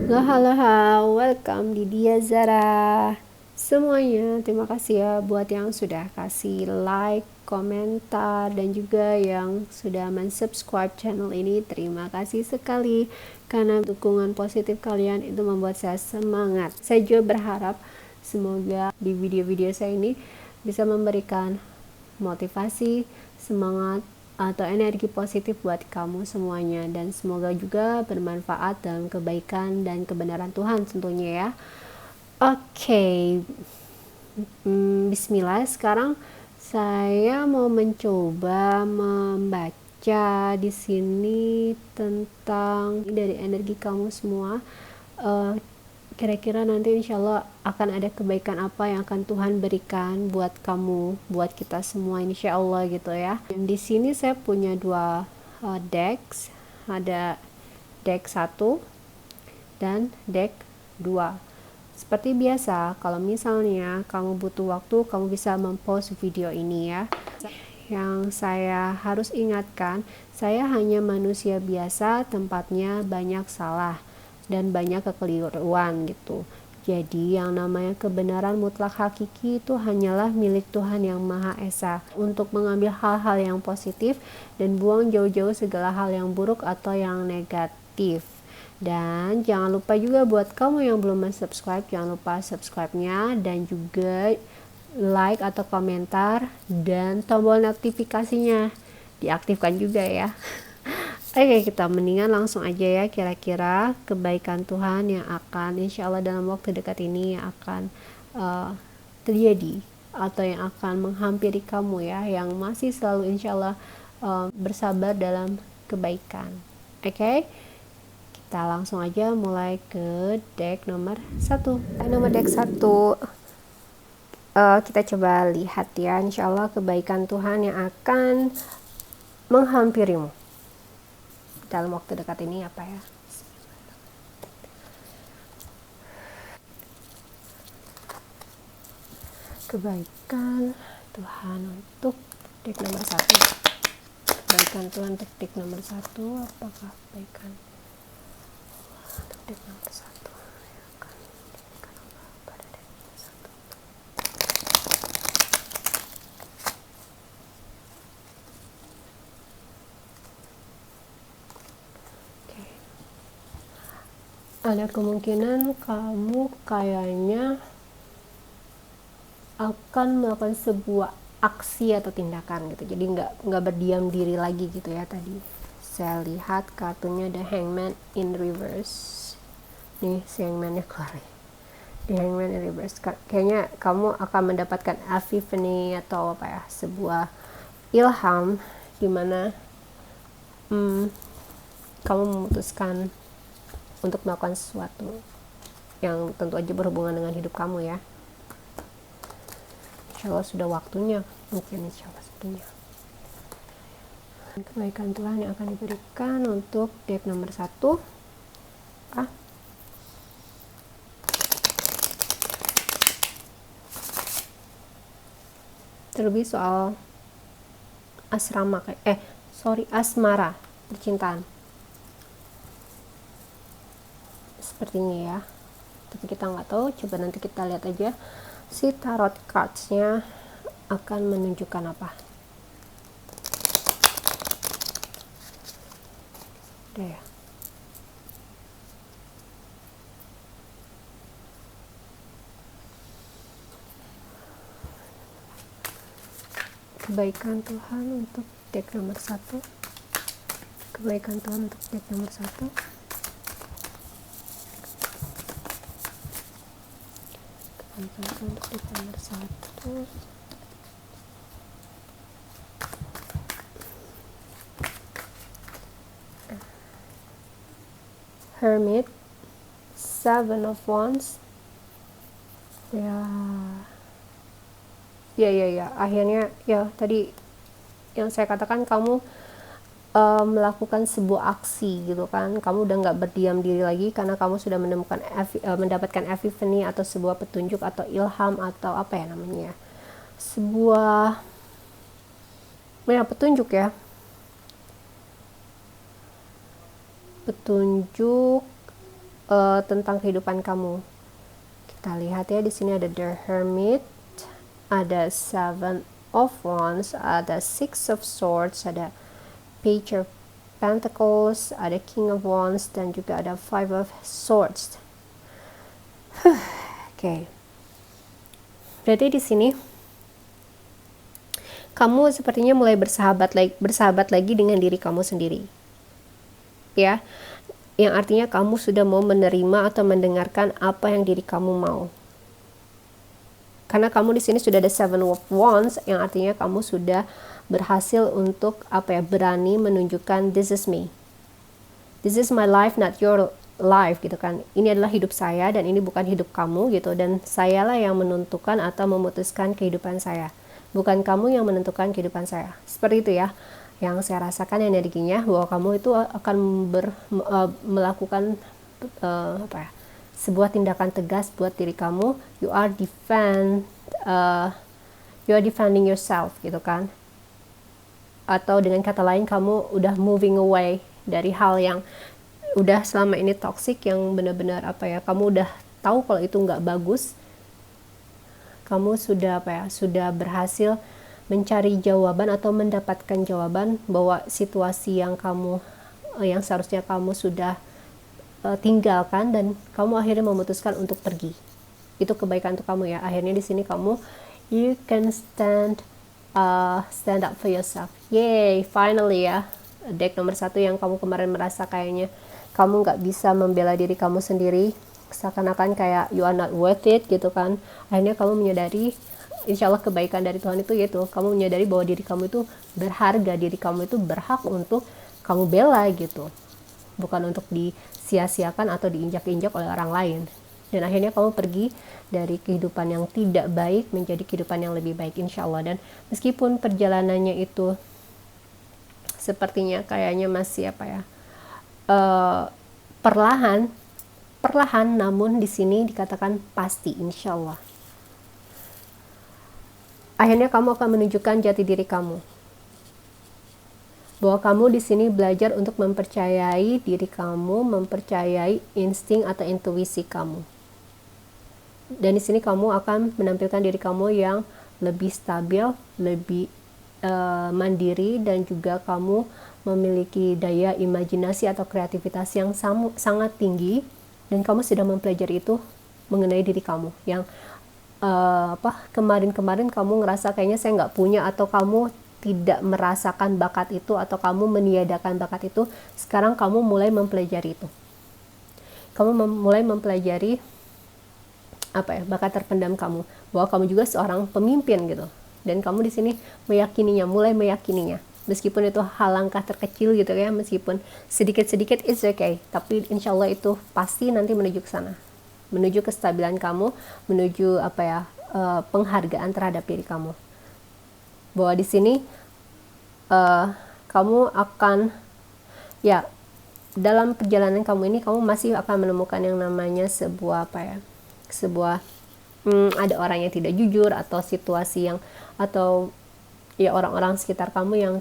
Halo, welcome di Dia Zara semuanya. Terima kasih ya buat yang sudah kasih like, komentar, dan juga yang sudah mensubscribe channel ini. Terima kasih sekali karena dukungan positif kalian itu membuat saya semangat. Saya juga berharap semoga di video-video saya ini bisa memberikan motivasi, semangat, atau energi positif buat kamu semuanya, dan semoga juga bermanfaat dalam kebaikan dan kebenaran Tuhan tentunya ya. Oke, Bismillah. Sekarang saya mau mencoba membaca di sini tentang dari energi kamu semua. Eh, Kira-kira nanti insya Allah akan ada kebaikan apa yang akan Tuhan berikan buat kamu, buat kita semua insya Allah gitu ya. Dan di sini saya punya dua decks, ada deck satu dan deck 2. Seperti biasa, kalau misalnya kamu butuh waktu, kamu bisa mempost video ini ya. Yang saya harus ingatkan, saya hanya manusia biasa, tempatnya banyak salah dan banyak kekeliruan gitu. Jadi yang namanya kebenaran mutlak hakiki itu hanyalah milik Tuhan yang Maha Esa. Untuk mengambil hal-hal yang positif dan buang jauh-jauh segala hal yang buruk atau yang negatif. Dan jangan lupa juga buat kamu yang belum subscribe, jangan lupa subscribe-nya dan juga like atau komentar dan tombol notifikasinya diaktifkan juga ya. Oke, kita mendingan langsung aja ya, kira-kira kebaikan Tuhan yang akan insya Allah dalam waktu dekat ini akan terjadi atau yang akan menghampiri kamu ya, yang masih selalu insya Allah bersabar dalam kebaikan. Oke, kita langsung aja mulai ke deck nomor 1. Nomor deck 1, kita coba lihat ya, insya Allah kebaikan Tuhan yang akan menghampirimu dalam waktu dekat ini apa ya. Kebaikan Tuhan untuk deck nomor 1. Kebaikan Tuhan untuk deck nomor 1, apakah kebaikan untuk deck nomor 1 akan diberikan Allah pada deck nomor 1. Oke. Ada kemungkinan kamu kayaknya akan melakukan sebuah aksi atau tindakan gitu, jadi nggak berdiam diri lagi gitu ya. Tadi saya lihat kartunya The Hangman in reverse nih, si Hangman-nya keluar nih. The Hangman in reverse, kayaknya kamu akan mendapatkan epiphany atau apa ya, sebuah ilham dimana kamu memutuskan untuk melakukan sesuatu yang tentu aja berhubungan dengan hidup kamu ya. Insya Allah sudah waktunya, mungkin insya Allah waktunya. Kebaikan Tuhan yang akan diberikan untuk deck nomor 1. Terlebih soal asrama, asmara, percintaan. Sepertinya ya. Tapi kita nggak tahu, coba nanti kita lihat aja si tarot cards-nya akan menunjukkan apa. Udah ya. Kebaikan Tuhan untuk deck nomor 1. Kebaikan Tuhan untuk deck nomor 1. Kebaikan Tuhan untuk deck nomor 1. Hermit, Seven of Wands. Ya, akhirnya ya tadi yang saya katakan, kamu melakukan sebuah aksi gitu kan. Kamu udah nggak berdiam diri lagi karena kamu sudah menemukan mendapatkan epiphany atau sebuah petunjuk atau ilham atau apa ya namanya, sebuah petunjuk ya, petunjuk tentang kehidupan kamu. Kita lihat ya, di sini ada the Hermit, ada Seven of Wands, ada Six of Swords, ada Page of Pentacles, ada King of Wands, dan juga ada Five of Swords. Oke. Berarti di sini kamu sepertinya mulai bersahabat lagi dengan diri kamu sendiri. Ya. Yang artinya kamu sudah mau menerima atau mendengarkan apa yang diri kamu mau. Karena kamu di sini sudah ada Seven of Wands, yang artinya kamu sudah berhasil untuk berani menunjukkan this is me. This is my life, not your life gitu kan. Ini adalah hidup saya dan ini bukan hidup kamu gitu, dan sayalah yang menentukan atau memutuskan kehidupan saya. Bukan kamu yang menentukan kehidupan saya. Seperti itu ya. Yang saya rasakan energinya bahwa kamu itu akan melakukan sebuah tindakan tegas buat diri kamu. You are defending yourself gitu kan. Atau dengan kata lain, kamu udah moving away dari hal yang udah selama ini toxic, yang benar-benar kamu udah tahu kalau itu nggak bagus. Kamu sudah sudah berhasil mencari jawaban atau mendapatkan jawaban bahwa situasi yang seharusnya kamu sudah tinggalkan, dan kamu akhirnya memutuskan untuk pergi. Itu kebaikan untuk kamu ya. Akhirnya di sini kamu you can stand up for yourself. Yay, finally ya. Deck nomor 1 yang kamu kemarin merasa kayaknya kamu nggak bisa membela diri kamu sendiri, seakan-akan kayak you are not worth it gitu kan. Akhirnya kamu menyadari, insya Allah kebaikan dari Tuhan itu yaitu kamu menyadari bahwa diri kamu itu berharga, diri kamu itu berhak untuk kamu bela gitu, bukan untuk disia-siakan atau diinjak-injak oleh orang lain. Dan akhirnya kamu pergi dari kehidupan yang tidak baik menjadi kehidupan yang lebih baik insya Allah. Dan meskipun perjalanannya itu sepertinya kayaknya masih perlahan, namun di sini dikatakan pasti insya Allah. Akhirnya kamu akan menunjukkan jati diri kamu. Bahwa kamu di sini belajar untuk mempercayai diri kamu, mempercayai insting atau intuisi kamu. Dan di sini kamu akan menampilkan diri kamu yang lebih stabil, lebih mandiri, dan juga kamu memiliki daya imajinasi atau kreativitas yang sangat tinggi, dan kamu sudah mempelajari itu mengenai diri kamu yang kemarin kamu ngerasa kayaknya saya nggak punya, atau kamu tidak merasakan bakat itu, atau kamu meniadakan bakat itu. Sekarang kamu mulai mempelajari itu. Kamu mulai mempelajari bakat terpendam kamu, bahwa kamu juga seorang pemimpin gitu, dan kamu di sini mulai meyakininya, meskipun itu hal langkah terkecil gitu ya, meskipun sedikit-sedikit it's okay, tapi insya Allah itu pasti nanti menuju ke sana, menuju kestabilan kamu, menuju penghargaan terhadap diri kamu. Bahwa di sini kamu akan dalam perjalanan kamu ini kamu masih akan menemukan yang namanya sebuah ada orang yang tidak jujur, atau situasi yang atau orang-orang sekitar kamu yang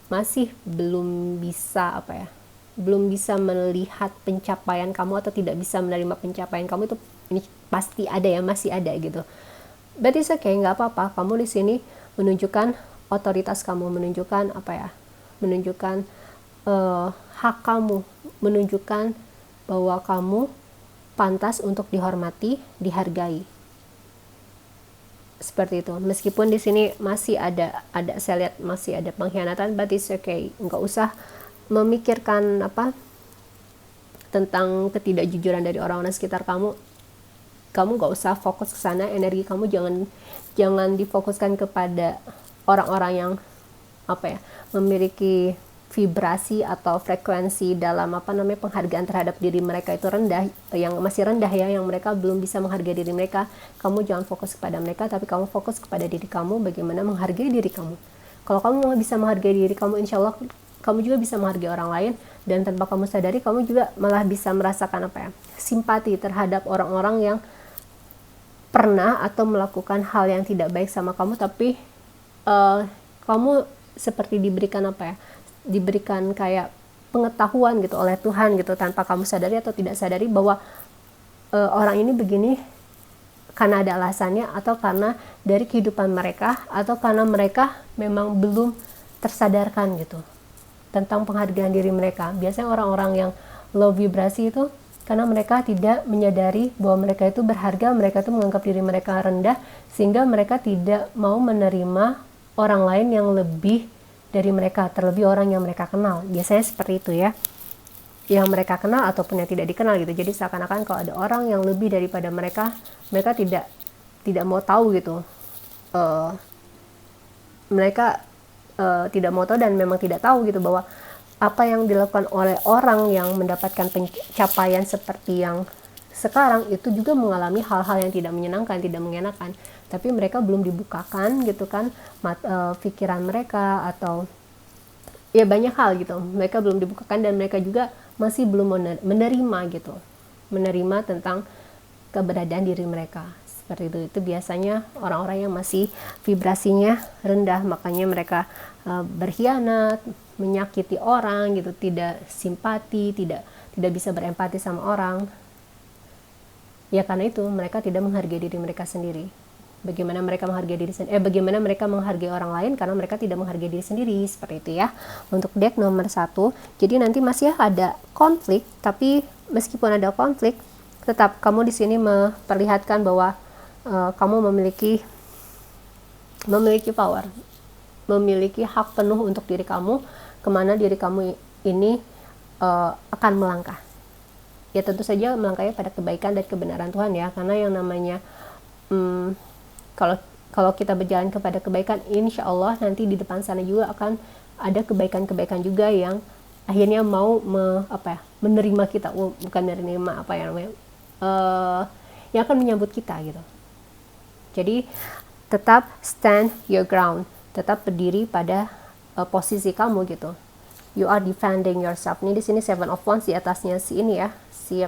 masih belum bisa melihat pencapaian kamu, atau tidak bisa menerima pencapaian kamu. Itu ini pasti ada ya, masih ada gitu. But it's okay, nggak apa-apa. Kamu di sini menunjukkan otoritas kamu, menunjukkan menunjukkan hak kamu, menunjukkan bahwa kamu pantas untuk dihormati, dihargai. Seperti itu. Meskipun di sini masih ada saya lihat masih ada pengkhianatan, but it's okay. Nggak usah memikirkan tentang ketidakjujuran dari orang-orang sekitar kamu. Kamu nggak usah fokus ke sana. Energi kamu jangan difokuskan kepada orang-orang yang memiliki vibrasi atau frekuensi dalam penghargaan terhadap diri mereka itu rendah, yang masih rendah ya, yang mereka belum bisa menghargai diri mereka. Kamu jangan fokus kepada mereka, tapi kamu fokus kepada diri kamu, bagaimana menghargai diri kamu. Kalau kamu bisa menghargai diri kamu, insya Allah kamu juga bisa menghargai orang lain, dan tanpa kamu sadari kamu juga malah bisa merasakan simpati terhadap orang-orang yang pernah atau melakukan hal yang tidak baik sama kamu, tapi kamu seperti diberikan diberikan kayak pengetahuan gitu oleh Tuhan gitu, tanpa kamu sadari atau tidak sadari bahwa orang ini begini karena ada alasannya, atau karena dari kehidupan mereka, atau karena mereka memang belum tersadarkan gitu tentang penghargaan diri mereka. Biasanya orang-orang yang low vibrasi itu karena mereka tidak menyadari bahwa mereka itu berharga, mereka itu menganggap diri mereka rendah, sehingga mereka tidak mau menerima orang lain yang lebih dari mereka, terlebih orang yang mereka kenal. Biasanya seperti itu ya, yang mereka kenal ataupun yang tidak dikenal gitu. Jadi seakan-akan kalau ada orang yang lebih daripada mereka, mereka tidak mau tahu gitu. Mereka tidak mau tahu dan memang tidak tahu gitu bahwa apa yang dilakukan oleh orang yang mendapatkan pencapaian seperti yang sekarang itu juga mengalami hal-hal yang tidak menyenangkan, tidak mengenakan, tapi mereka belum dibukakan gitu kan pikiran mereka, atau ya banyak hal gitu, mereka belum dibukakan dan mereka juga masih belum menerima gitu, menerima tentang keberadaan diri mereka. Seperti itu biasanya orang-orang yang masih vibrasinya rendah, makanya mereka berkhianat, menyakiti orang gitu, tidak simpati, tidak bisa berempati sama orang. Ya karena itu mereka tidak menghargai diri mereka sendiri. Bagaimana mereka menghargai diri sendiri? Bagaimana mereka menghargai orang lain? Karena mereka tidak menghargai diri sendiri. Seperti itu ya. Untuk deck nomor 1. Jadi nanti masih ada konflik, tapi meskipun ada konflik, tetap kamu di sini memperlihatkan bahwa kamu memiliki power, memiliki hak penuh untuk diri kamu, kemana diri kamu ini akan melangkah. Ya tentu saja melangkahnya pada kebaikan dan kebenaran Tuhan ya, karena yang namanya kalau kita berjalan kepada kebaikan, insya Allah nanti di depan sana juga akan ada kebaikan-kebaikan juga yang akhirnya mau menerima kita, bukan menerima yang akan menyambut kita gitu. Jadi tetap stand your ground, tetap berdiri pada posisi kamu gitu. You are defending yourself. Ini di sini Seven of Wands, di atasnya si ini ya, si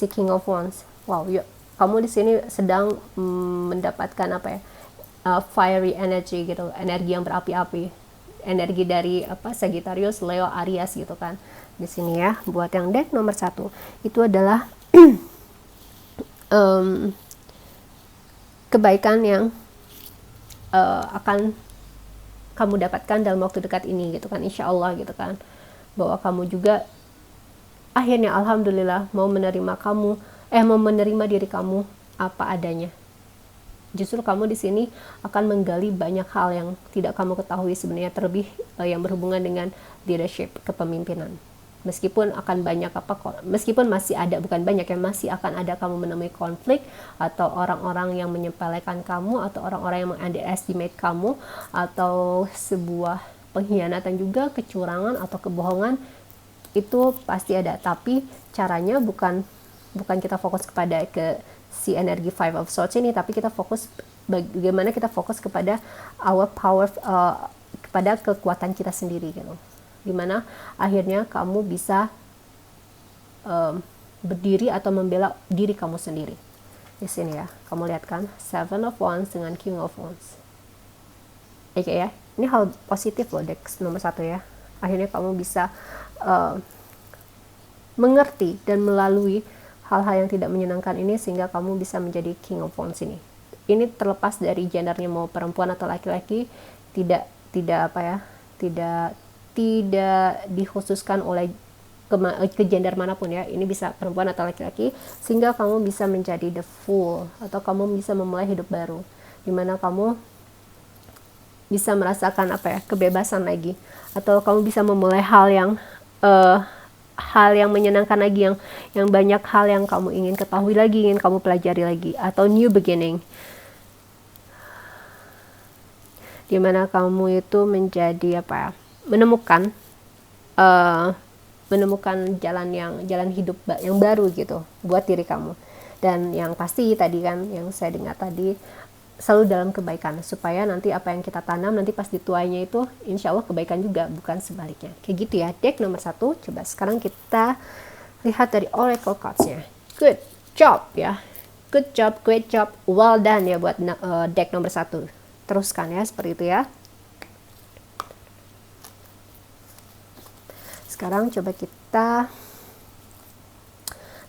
King of Wands. Wow, kamu di sini sedang mendapatkan fiery energy gitu, energi yang berapi-api, energi dari Sagittarius, Leo, Aries gitu kan. Di sini ya, buat yang deck nomor 1 itu adalah kebaikan yang akan kamu dapatkan dalam waktu dekat ini gitu kan, insya Allah gitu kan, bahwa kamu juga akhirnya alhamdulillah mau menerima diri kamu apa adanya. Justru kamu di sini akan menggali banyak hal yang tidak kamu ketahui sebenarnya, terlebih yang berhubungan dengan leadership, kepemimpinan. Meskipun masih ada, bukan banyak ya, masih akan ada kamu menemui konflik, atau orang-orang yang menyepelekan kamu, atau orang-orang yang underestimate kamu, atau sebuah pengkhianatan juga, kecurangan atau kebohongan, itu pasti ada. Tapi caranya bukan kita fokus kepada si energi Five of Swords ini, tapi kita fokus bagaimana kita fokus kepada our power, kepada kekuatan kita sendiri gitu. Dimana akhirnya kamu bisa berdiri atau membela diri kamu sendiri. Di sini ya, kamu lihat kan Seven of Wands dengan King of Wands. Oke ya, ini hal positif loh deck nomor 1 ya. Akhirnya kamu bisa mengerti dan melalui hal-hal yang tidak menyenangkan ini, sehingga kamu bisa menjadi King of Wands ini. Ini terlepas dari gendernya, mau perempuan atau laki-laki, tidak dikhususkan oleh ke gender manapun ya. Ini bisa perempuan atau laki-laki, sehingga kamu bisa menjadi the Fool, atau kamu bisa memulai hidup baru, dimana kamu bisa merasakan kebebasan lagi, atau kamu bisa memulai hal yang menyenangkan lagi, yang banyak hal yang kamu ingin ketahui lagi, ingin kamu pelajari lagi, atau new beginning, dimana kamu itu menjadi menemukan jalan hidup yang baru gitu buat diri kamu. Dan yang pasti tadi kan yang saya dengar tadi, selalu dalam kebaikan, supaya nanti apa yang kita tanam nanti pas dituainya itu insya Allah kebaikan juga, bukan sebaliknya. Kayak gitu ya deck nomor 1. Coba sekarang kita lihat dari oracle cards-nya. Good job ya, good job, great job, well done ya buat deck nomor 1. Teruskan ya seperti itu ya. Sekarang coba kita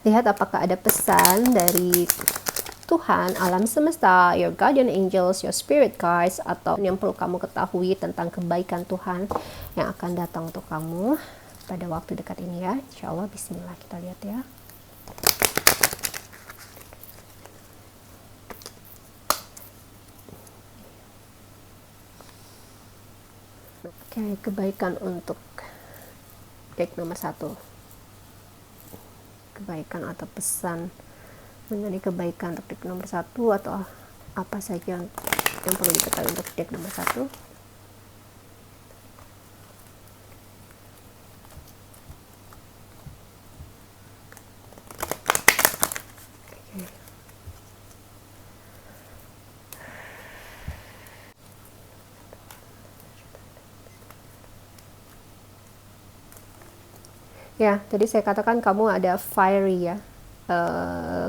lihat apakah ada pesan dari Tuhan, alam semesta, your guardian angels, your spirit guides, atau yang perlu kamu ketahui tentang kebaikan Tuhan yang akan datang untuk kamu pada waktu dekat ini ya. Insya Allah, bismillah, kita lihat ya. Oke, kebaikan untuk deck nomor 1. Kebaikan atau pesan mengenai kebaikan untuk deck nomor 1 atau apa saja yang perlu diketahui untuk deck nomor 1. Ya, tadi saya katakan kamu ada fiery ya.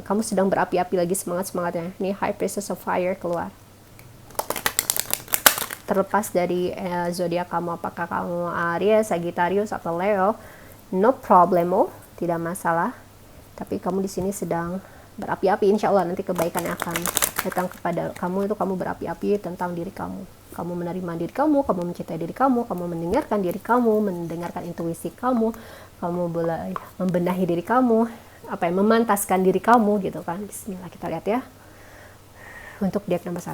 Kamu sedang berapi-api lagi, semangat-semangatnya. Ini High Priestess of Fire keluar. Terlepas dari zodiak kamu, apakah kamu Aries, Sagittarius, atau Leo, no problemo, tidak masalah. Tapi kamu di sini sedang berapi-api. Insya Allah nanti kebaikan akan datang kepada kamu. Itu kamu berapi-api tentang diri kamu. Kamu menerima diri kamu mencintai diri kamu mendengarkan diri kamu, mendengarkan intuisi kamu boleh membenahi diri kamu, memantaskan diri kamu gitu kan. Bismillah, kita lihat ya. Untuk deck nomor 1.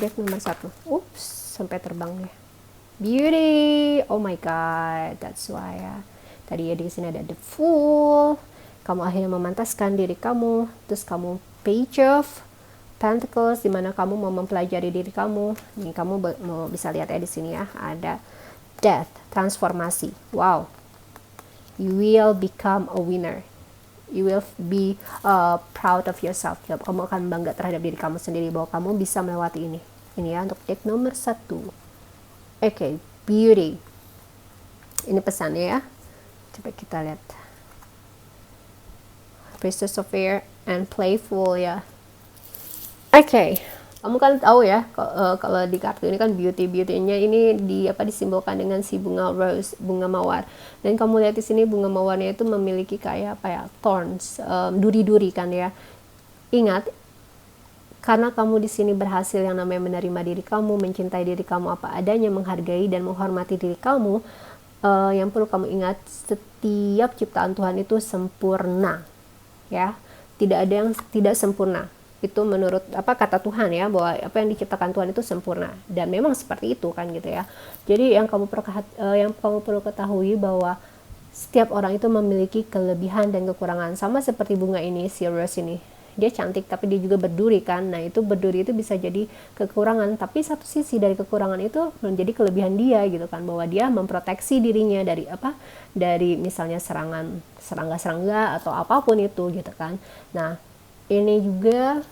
Deck nomor 1. Ups, sampai terbang ya. Beauty. Oh my god, that's why ya. Tadi ya di sini ada the Fool. Kamu akhirnya memantaskan diri kamu, terus kamu Page of Pentacles, dimana kamu mau mempelajari diri kamu. Ini kamu mau bisa lihat ya di sini ya, ada Death, transformasi. Wow, you will become a winner. You will be proud of yourself. Kamu akan bangga terhadap diri kamu sendiri bahwa kamu bisa melewati ini. Ini ya untuk deck nomor 1. Oke, Beauty. Ini pesannya ya. Coba kita lihat. Priestess of Air and Playful ya. Oke, kamu kan tahu ya kalau di kartu ini kan beauty-nya ini disimbolkan dengan si bunga rose, bunga mawar. Dan kamu lihat di sini bunga mawarnya itu memiliki kayak thorns, duri-duri kan ya. Ingat, karena kamu di sini berhasil yang namanya menerima diri kamu, mencintai diri kamu apa adanya, menghargai dan menghormati diri kamu. Yang perlu kamu ingat, setiap ciptaan Tuhan itu sempurna. Ya, tidak ada yang tidak sempurna. Itu menurut kata Tuhan ya, bahwa apa yang diciptakan Tuhan itu sempurna, dan memang seperti itu kan gitu ya. Jadi yang kamu perlu ketahui bahwa setiap orang itu memiliki kelebihan dan kekurangan. Sama seperti bunga ini, si rose ini, dia cantik tapi dia juga berduri kan. Nah, itu berduri itu bisa jadi kekurangan, tapi satu sisi dari kekurangan itu menjadi kelebihan dia gitu kan, bahwa dia memproteksi dirinya dari dari misalnya serangga atau apapun itu gitu kan. Nah, ini juga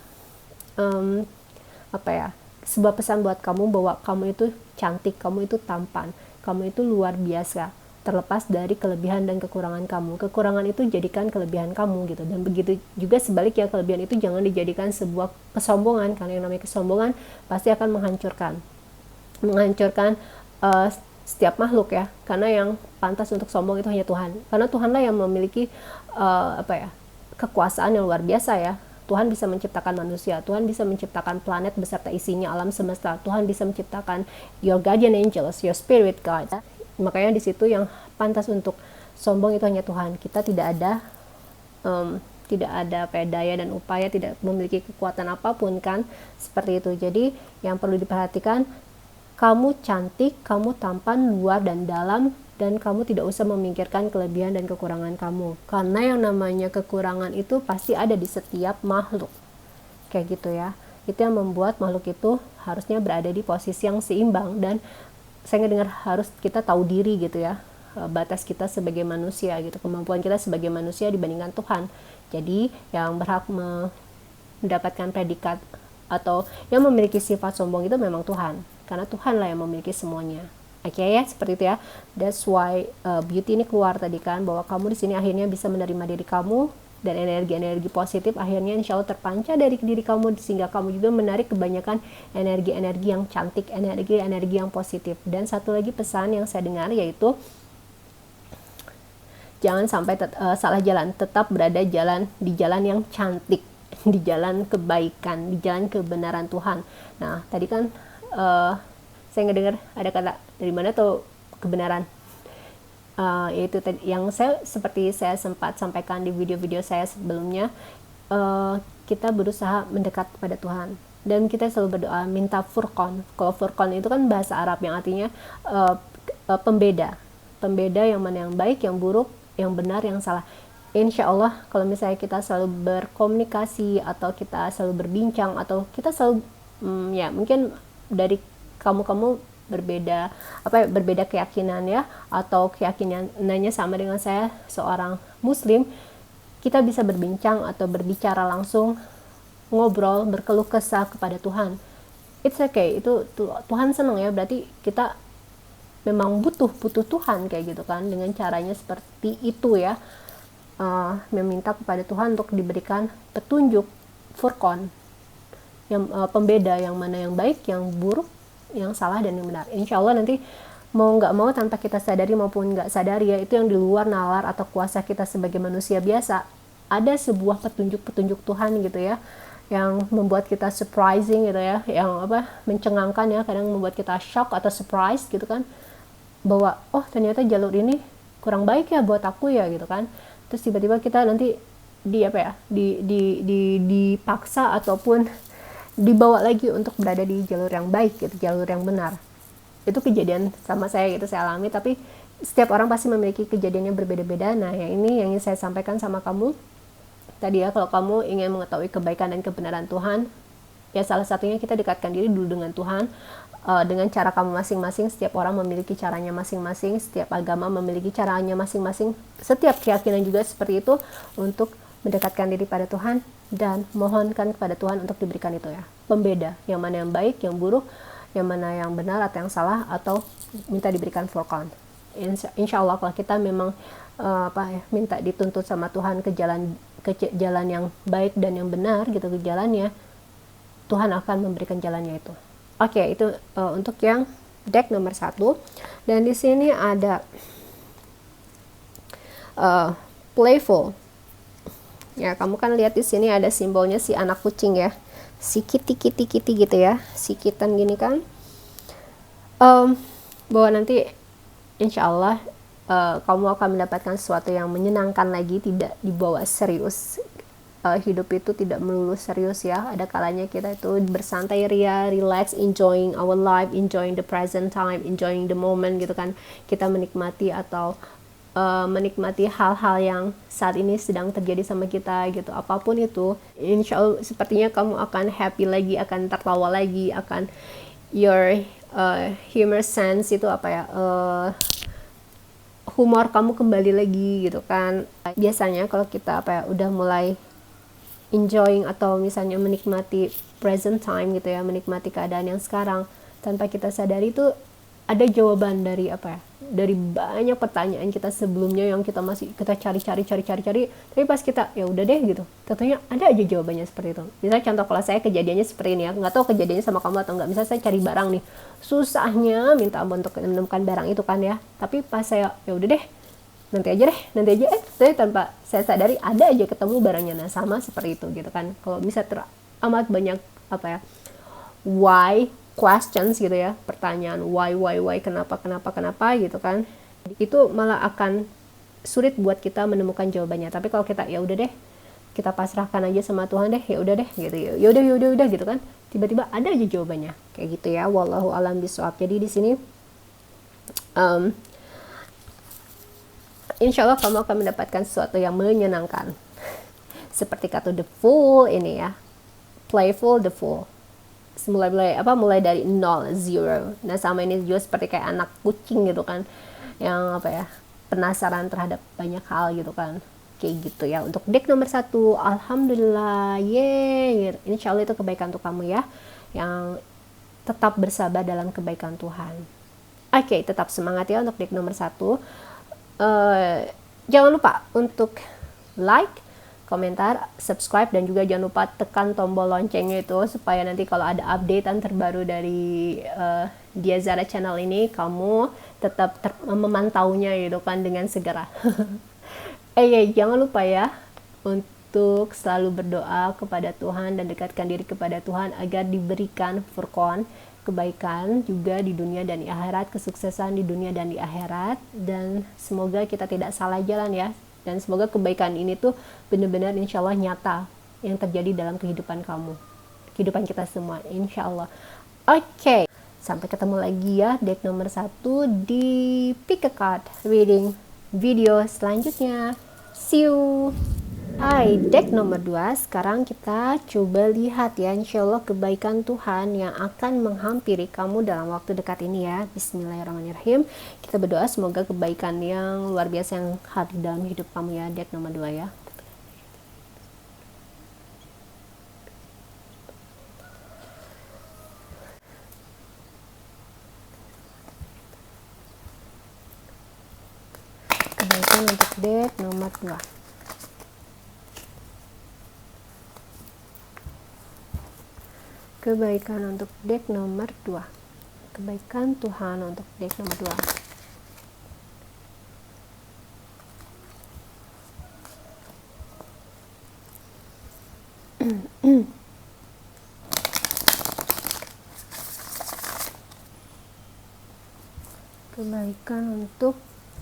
sebuah pesan buat kamu bahwa kamu itu cantik, kamu itu tampan, kamu itu luar biasa, terlepas dari kelebihan dan kekurangan kamu. Kekurangan itu jadikan kelebihan kamu gitu, dan begitu juga sebaliknya, kelebihan itu jangan dijadikan sebuah kesombongan, karena yang namanya kesombongan pasti akan menghancurkan setiap makhluk ya, karena yang pantas untuk sombong itu hanya Tuhan, karena Tuhanlah yang memiliki kekuasaan yang luar biasa ya. Tuhan bisa menciptakan manusia, Tuhan bisa menciptakan planet beserta isinya, alam semesta, Tuhan bisa menciptakan your guardian angels, your spirit guides. Makanya di situ yang pantas untuk sombong itu hanya Tuhan. Kita tidak ada daya dan upaya, tidak memiliki kekuatan apapun kan, seperti itu. Jadi yang perlu diperhatikan, kamu cantik, kamu tampan luar dan dalam, dan kamu tidak usah memikirkan kelebihan dan kekurangan kamu, karena yang namanya kekurangan itu pasti ada di setiap makhluk, kayak gitu ya. Itu yang membuat makhluk itu harusnya berada di posisi yang seimbang, dan saya dengar harus kita tahu diri gitu ya, batas kita sebagai manusia gitu, kemampuan kita sebagai manusia dibandingkan Tuhan. Jadi yang berhak mendapatkan predikat atau yang memiliki sifat sombong itu memang Tuhan, karena Tuhanlah yang memiliki semuanya. Oke ya, seperti itu ya. That's why beauty ini keluar tadi kan, bahwa kamu di sini akhirnya bisa menerima diri kamu, dan energi-energi positif akhirnya insya Allah terpancar dari diri kamu, sehingga kamu juga menarik kebanyakan energi-energi yang cantik, energi-energi yang positif. Dan satu lagi pesan yang saya dengar yaitu jangan sampai salah jalan, tetap berada di jalan yang cantik, di jalan kebaikan, di jalan kebenaran Tuhan. Nah tadi kan saya ngedengar ada kata dari mana tuh kebenaran, yaitu yang seperti saya sempat sampaikan di video-video saya sebelumnya, kita berusaha mendekat kepada Tuhan dan kita selalu berdoa minta furqan. Kalau furqan itu kan bahasa Arab yang artinya pembeda yang mana yang baik, yang buruk, yang benar, yang salah. Insya Allah kalau misalnya kita selalu berkomunikasi atau kita selalu berbincang atau kita selalu ya mungkin dari kamu berbeda keyakinan ya, atau keyakinannya sama dengan saya seorang muslim, kita bisa berbincang atau berbicara langsung, ngobrol, berkeluh kesah kepada Tuhan. It's okay, itu Tuhan senang ya, berarti kita memang butuh Tuhan kayak gitu kan, dengan caranya seperti itu ya, meminta kepada Tuhan untuk diberikan petunjuk furqan, yang pembeda yang mana yang baik, yang buruk, yang salah dan yang benar. Insya Allah nanti mau nggak mau tanpa kita sadari maupun nggak sadari ya, itu yang di luar nalar atau kuasa kita sebagai manusia biasa, ada sebuah petunjuk Tuhan gitu ya, yang membuat kita surprising gitu ya, yang mencengangkan ya, kadang membuat kita shock atau surprise gitu kan, bahwa oh ternyata jalur ini kurang baik ya buat aku ya gitu kan. Terus tiba-tiba kita nanti dipaksa ataupun dibawa lagi untuk berada di jalur yang baik gitu, jalur yang benar. Itu kejadian sama saya gitu, saya alami, tapi setiap orang pasti memiliki kejadiannya berbeda-beda. Nah yang ini yang ingin saya sampaikan sama kamu tadi ya, kalau kamu ingin mengetahui kebaikan dan kebenaran Tuhan ya, salah satunya kita dekatkan diri dulu dengan Tuhan, dengan cara kamu masing-masing. Setiap orang memiliki caranya masing-masing, setiap agama memiliki caranya masing-masing, setiap keyakinan juga seperti itu, untuk mendekatkan diri pada Tuhan dan mohonkan kepada Tuhan untuk diberikan itu ya, pembeda yang mana yang baik, yang buruk, yang mana yang benar atau yang salah, atau minta diberikan furqan. Insya Allah kalau kita memang minta dituntut sama Tuhan ke jalan yang baik dan yang benar gitu, ke jalannya, Tuhan akan memberikan jalannya itu. Oke, itu untuk yang deck nomor 1. Dan di sini ada playful. Ya, kamu kan lihat di sini ada simbolnya si anak kucing ya, si kitty gitu ya, si kitten gini kan. Bahwa nanti insya Allah kamu akan mendapatkan sesuatu yang menyenangkan lagi, tidak dibawa serius. Hidup itu tidak melulu serius ya, ada kalanya kita itu bersantai ria, relax, enjoying our life, enjoying the present time, enjoying the moment gitu kan. Kita menikmati atau menikmati hal-hal yang saat ini sedang terjadi sama kita gitu, apapun itu. Insya Allah sepertinya kamu akan happy lagi, akan tertawa lagi, akan your humor sense itu humor kamu kembali lagi gitu kan. Biasanya kalau kita udah mulai enjoying atau misalnya menikmati present time gitu ya, menikmati keadaan yang sekarang, tanpa kita sadari itu ada jawaban dari dari banyak pertanyaan kita sebelumnya yang kita cari, tapi pas kita ya udah deh gitu, tentunya ada aja jawabannya seperti itu. Misalnya contoh kalau saya kejadiannya seperti ini ya, nggak tahu kejadiannya sama kamu atau enggak. Misalnya saya cari barang nih, susahnya minta ampun untuk menemukan barang itu kan ya, tapi pas saya ya udah deh nanti aja saya tanpa saya sadari ada aja ketemu barangnya. Nah sama seperti itu gitu kan, kalau bisa amat banyak why questions gitu ya, pertanyaan why, kenapa gitu kan, itu malah akan sulit buat kita menemukan jawabannya. Tapi kalau kita ya udah deh, kita pasrahkan aja sama Tuhan deh, ya udah deh gitu, ya udah gitu kan, tiba-tiba ada aja jawabannya kayak gitu ya. Wallahu alam bishawab. Jadi di sini insya Allah kamu akan mendapatkan sesuatu yang menyenangkan, seperti kata the fool ini ya, playful, the fool, mulai dari 0, 0. Nah sama ini juga seperti kayak anak kucing gitu kan, yang penasaran terhadap banyak hal gitu kan, kayak gitu ya. Untuk deck nomor 1, alhamdulillah, yeay, insya Allah itu kebaikan untuk kamu ya, yang tetap bersabar dalam kebaikan Tuhan. Oke, tetap semangat ya untuk deck nomor 1. Jangan lupa untuk like, komentar, subscribe, dan juga jangan lupa tekan tombol loncengnya itu supaya nanti kalau ada updatean terbaru dari Dia Zara channel ini, kamu tetap memantaunya gitu kan dengan segera. Jangan lupa ya untuk selalu berdoa kepada Tuhan dan dekatkan diri kepada Tuhan agar diberikan furqan, kebaikan juga di dunia dan di akhirat, kesuksesan di dunia dan di akhirat, dan semoga kita tidak salah jalan ya, dan semoga kebaikan ini tuh benar-benar insya Allah nyata yang terjadi dalam kehidupan kamu, kehidupan kita semua insya Allah. Oke, sampai ketemu lagi ya deck nomor 1 di Pick a Card Reading video selanjutnya. See you. Hai, deck nomor 2. Sekarang kita coba lihat ya, insya Allah kebaikan Tuhan yang akan menghampiri kamu dalam waktu dekat ini ya. Bismillahirrahmanirrahim. Kita berdoa semoga kebaikan yang luar biasa yang hadir dalam hidup kamu ya, deck nomor 2 ya. Kebaikan untuk deck nomor 2. Kebaikan untuk deck nomor 2. Kebaikan Tuhan untuk deck nomor 2. Kebaikan untuk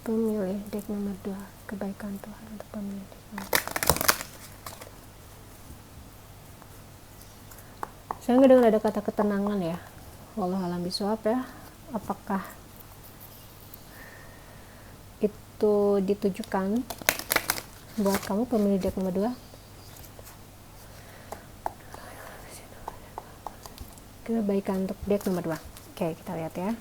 pemilih deck nomor 2. Kebaikan Tuhan untuk pemilih deck nomor 2. Saya nggak dengar ada kata ketenangan ya. Wallahualam bishawab ya. Apakah itu ditujukan buat kamu pemilih deck nomor 2? Kebaikan untuk deck nomor 2. Oke, kita lihat ya.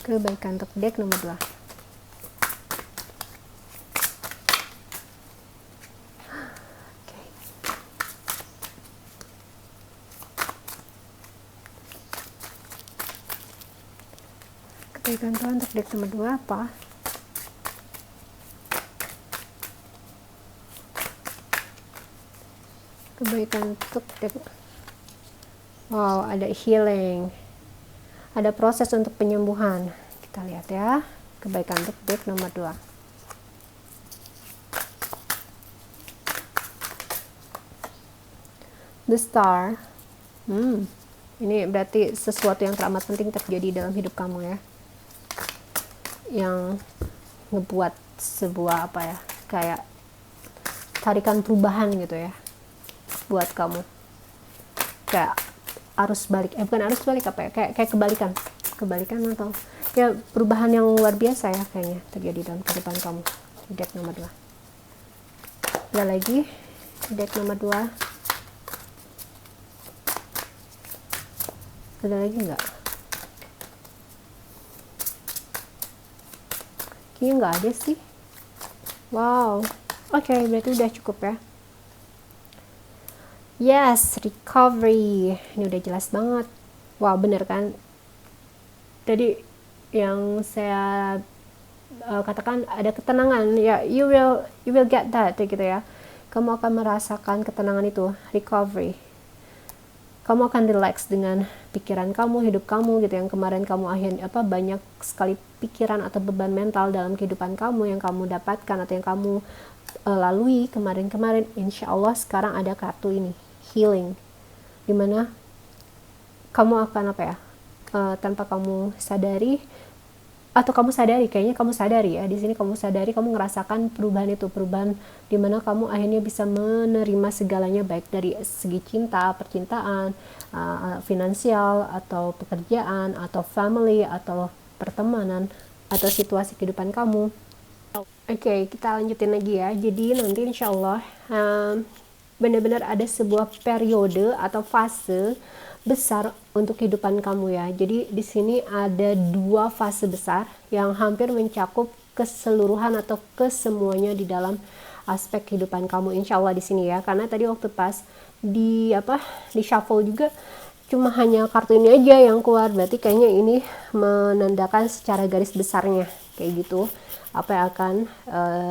Kebaikan untuk deck nomor 2. Kebaikan Tuhan untuk deck nomor 2 apa? Kebaikan untuk deck, wow, ada healing, ada proses untuk penyembuhan. Kita lihat ya, kebaikan untuk deck nomor 2. The Star. Ini berarti sesuatu yang teramat penting terjadi dalam hidup kamu ya, yang ngebuat sebuah apa ya, kayak tarikan perubahan gitu ya buat kamu, kayak arus balik, bukan arus balik, apa ya, kayak kebalikan atau ya perubahan yang luar biasa ya kayaknya terjadi dalam kehidupan kamu. Deck nomor 2. Ada lagi deck nomor 2, ada lagi nggak? Kayaknya nggak ada sih. Wow, oke, berarti udah cukup ya. Yes, recovery. Ini udah jelas banget. Wow, bener kan? Tadi yang saya katakan ada ketenangan ya, you will get that gitu ya. Kamu akan merasakan ketenangan itu, recovery. Kamu akan relax dengan pikiran kamu, hidup kamu gitu, yang kemarin kamu akhirnya banyak sekali pikiran atau beban mental dalam kehidupan kamu yang kamu dapatkan atau yang kamu lalui kemarin-kemarin. Insya Allah sekarang ada kartu ini, healing, dimana kamu akan tanpa kamu sadari, atau kamu sadari, kayaknya kamu sadari ya, di sini kamu sadari, kamu ngerasakan perubahan itu, perubahan dimana kamu akhirnya bisa menerima segalanya, baik dari segi cinta, percintaan, finansial, atau pekerjaan, atau family, atau pertemanan, atau situasi kehidupan kamu. Oke, kita lanjutin lagi ya. Jadi nanti insya Allah benar-benar ada sebuah periode atau fase besar untuk kehidupan kamu ya. Jadi di sini ada 2 fase besar yang hampir mencakup keseluruhan atau kesemuanya di dalam aspek kehidupan kamu insya Allah di sini ya. Karena tadi waktu pas di shuffle juga cuma hanya kartu ini aja yang keluar, berarti kayaknya ini menandakan secara garis besarnya kayak gitu. apa yang akan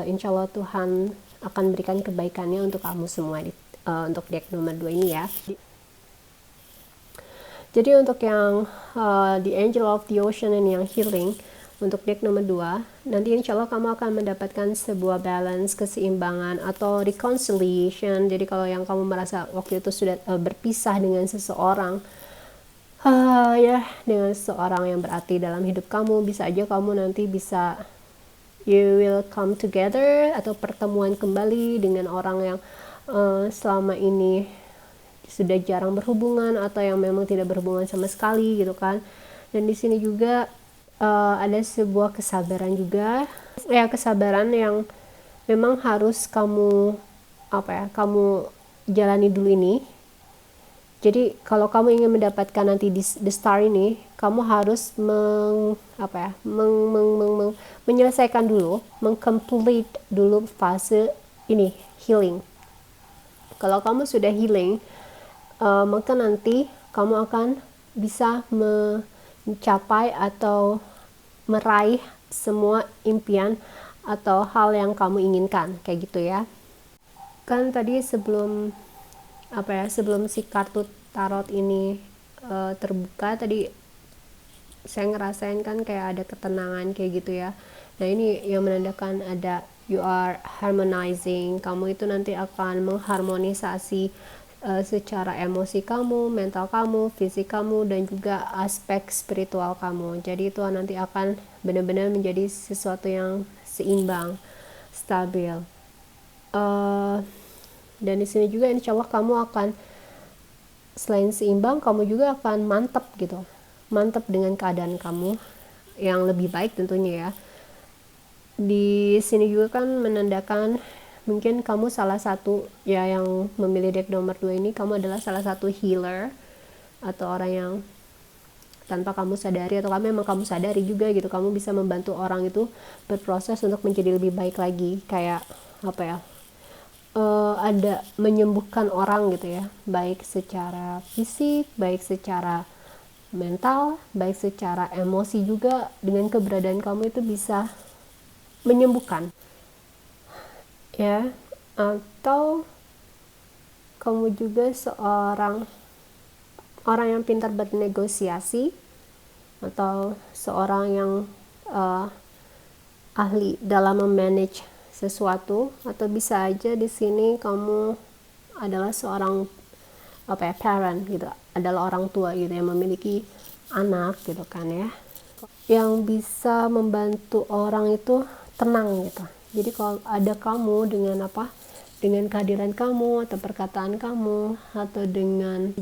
insya Allah Tuhan akan berikan kebaikannya untuk kamu semua untuk deck nomor 2 ini ya. Jadi untuk yang The Angel of the Ocean ini yang healing, untuk deck nomor 2, nanti insya Allah kamu akan mendapatkan sebuah balance, keseimbangan, atau reconciliation. Jadi kalau yang kamu merasa waktu itu sudah berpisah dengan seseorang, ya dengan seseorang yang berarti dalam hidup kamu, bisa aja kamu nanti bisa you will come together atau pertemuan kembali dengan orang yang selama ini sudah jarang berhubungan atau yang memang tidak berhubungan sama sekali gitu kan. Dan di sini juga ada sebuah kesabaran juga, ya kesabaran yang memang harus kamu kamu jalani dulu ini. Jadi kalau kamu ingin mendapatkan nanti the star ini, kamu harus menyelesaikan dulu, mengcomplete dulu fase ini healing. Kalau kamu sudah healing, maka nanti kamu akan bisa mencapai atau meraih semua impian atau hal yang kamu inginkan, kayak gitu ya. Kan tadi sebelum si kartu tarot ini terbuka, tadi saya ngerasain kan kayak ada ketenangan kayak gitu ya. Nah ini yang menandakan ada you are harmonizing, kamu itu nanti akan mengharmonisasi secara emosi kamu, mental kamu, fisik kamu, dan juga aspek spiritual kamu. Jadi itu nanti akan benar-benar menjadi sesuatu yang seimbang, stabil. Dan di sini juga insya Allah kamu akan selain seimbang, kamu juga akan mantap gitu, mantap dengan keadaan kamu yang lebih baik tentunya ya. Di sini juga kan menandakan mungkin kamu salah satu ya yang memilih deck nomor 2 ini, kamu adalah salah satu healer atau orang yang tanpa kamu sadari atau memang kamu sadari juga gitu, kamu bisa membantu orang itu berproses untuk menjadi lebih baik lagi, kayak ada menyembuhkan orang gitu ya, baik secara fisik, baik secara mental, baik secara emosi juga. Dengan keberadaan kamu itu bisa menyembuhkan ya. Atau kamu juga seorang orang yang pintar bernegosiasi, atau seorang yang ahli dalam memanage sesuatu, atau bisa aja di sini kamu adalah seorang parent gitu, adalah orang tua gitu yang memiliki anak gitu kan ya, yang bisa membantu orang itu tenang gitu. Jadi kalau ada kamu dengan kehadiran kamu atau perkataan kamu atau dengan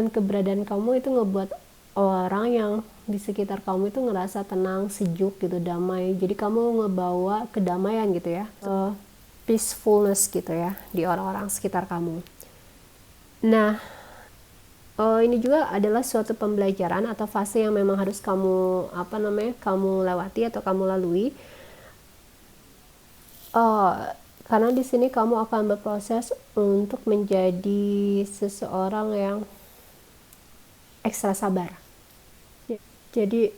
keberadaan kamu, itu ngebuat orang yang di sekitar kamu itu ngerasa tenang, sejuk gitu, damai. Jadi kamu ngebawa kedamaian gitu ya, peacefulness gitu ya di orang-orang sekitar kamu. Nah, ini juga adalah suatu pembelajaran atau fase yang memang harus kamu kamu lewati atau kamu lalui. Karena di sini kamu akan berproses untuk menjadi seseorang yang ekstra sabar. Jadi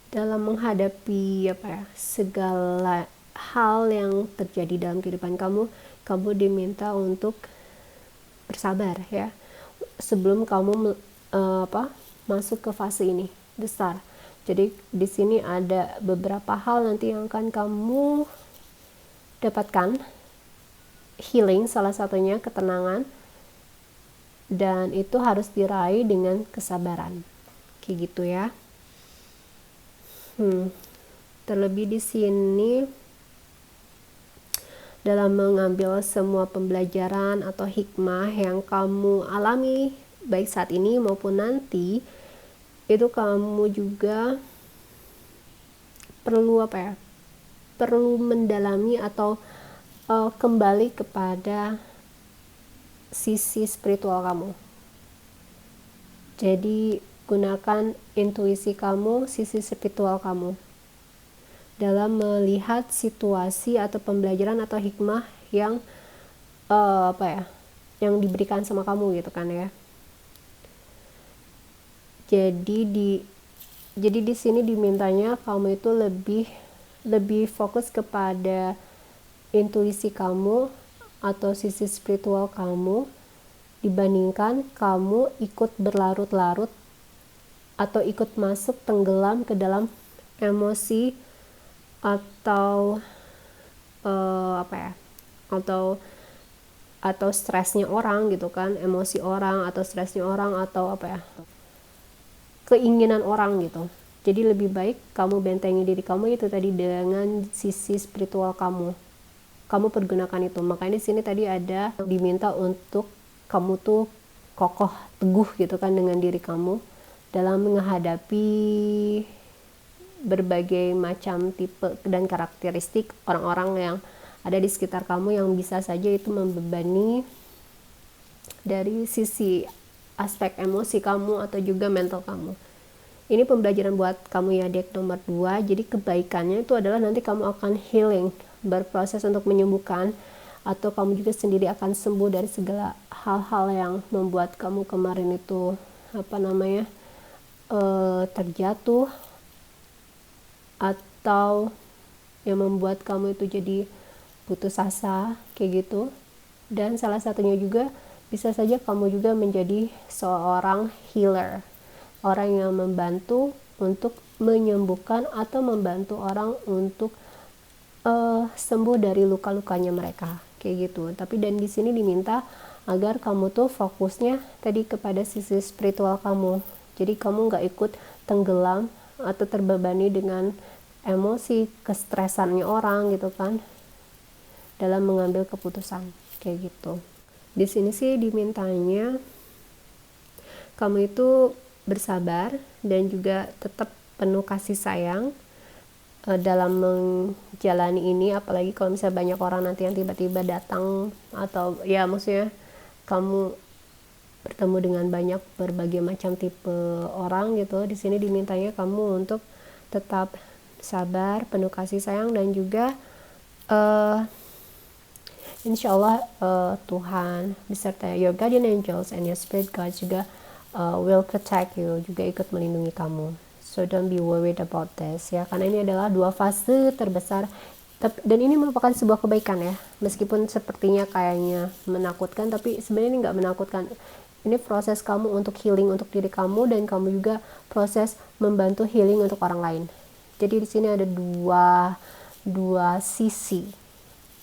dalam menghadapi segala hal yang terjadi dalam kehidupan kamu, kamu diminta untuk bersabar ya. Sebelum kamu masuk ke fase ini, the star. Jadi di sini ada beberapa hal nanti yang akan kamu dapatkan, healing salah satunya, ketenangan, dan itu harus diraih dengan kesabaran, kayak gitu ya. Terlebih di sini dalam mengambil semua pembelajaran atau hikmah yang kamu alami baik saat ini maupun nanti, itu kamu juga perlu perlu mendalami atau kembali kepada sisi spiritual kamu. Jadi gunakan intuisi kamu, sisi spiritual kamu dalam melihat situasi atau pembelajaran atau hikmah yang yang diberikan sama kamu gitu kan ya. Jadi di sini dimintanya kamu itu lebih lebih fokus kepada intuisi kamu atau sisi spiritual kamu dibandingkan kamu ikut berlarut-larut atau ikut masuk tenggelam ke dalam emosi atau apa ya, atau stresnya orang gitu kan, emosi orang atau stresnya orang atau apa ya, keinginan orang gitu. Jadi lebih baik kamu bentengi diri kamu itu tadi dengan sisi spiritual kamu pergunakan itu. Makanya di sini tadi ada diminta untuk kamu tuh kokoh teguh gitu kan dengan diri kamu dalam menghadapi berbagai macam tipe dan karakteristik orang-orang yang ada di sekitar kamu yang bisa saja itu membebani dari sisi aspek emosi kamu atau juga mental kamu. Ini pembelajaran buat kamu ya, deck nomor 2. Jadi kebaikannya itu adalah nanti kamu akan healing, berproses untuk menyembuhkan, atau kamu juga sendiri akan sembuh dari segala hal-hal yang membuat kamu kemarin itu terjatuh atau yang membuat kamu itu jadi putus asa kayak gitu. Dan salah satunya juga bisa saja kamu juga menjadi seorang healer, orang yang membantu untuk menyembuhkan atau membantu orang untuk sembuh dari luka-lukanya mereka kayak gitu. Tapi dan di sini diminta agar kamu tuh fokusnya tadi kepada sisi spiritual kamu. Jadi kamu nggak ikut tenggelam atau terbebani dengan emosi kestresannya orang gitu kan dalam mengambil keputusan kayak gitu. Di sini sih dimintanya kamu itu bersabar dan juga tetap penuh kasih sayang dalam menjalani ini, apalagi kalau misalnya banyak orang nanti yang tiba-tiba datang atau ya maksudnya kamu bertemu dengan banyak berbagai macam tipe orang gitu. Di sini dimintanya kamu untuk tetap sabar, penuh kasih sayang, dan juga insya Allah Tuhan beserta your guardian angels and your spirit guides juga will protect you, juga ikut melindungi kamu. So don't be worried about this ya, karena ini adalah 2 fase terbesar dan ini merupakan sebuah kebaikan ya, meskipun sepertinya kayaknya menakutkan, tapi sebenarnya ini nggak menakutkan. Ini proses kamu untuk healing untuk diri kamu, dan kamu juga proses membantu healing untuk orang lain. Jadi di sini ada dua sisi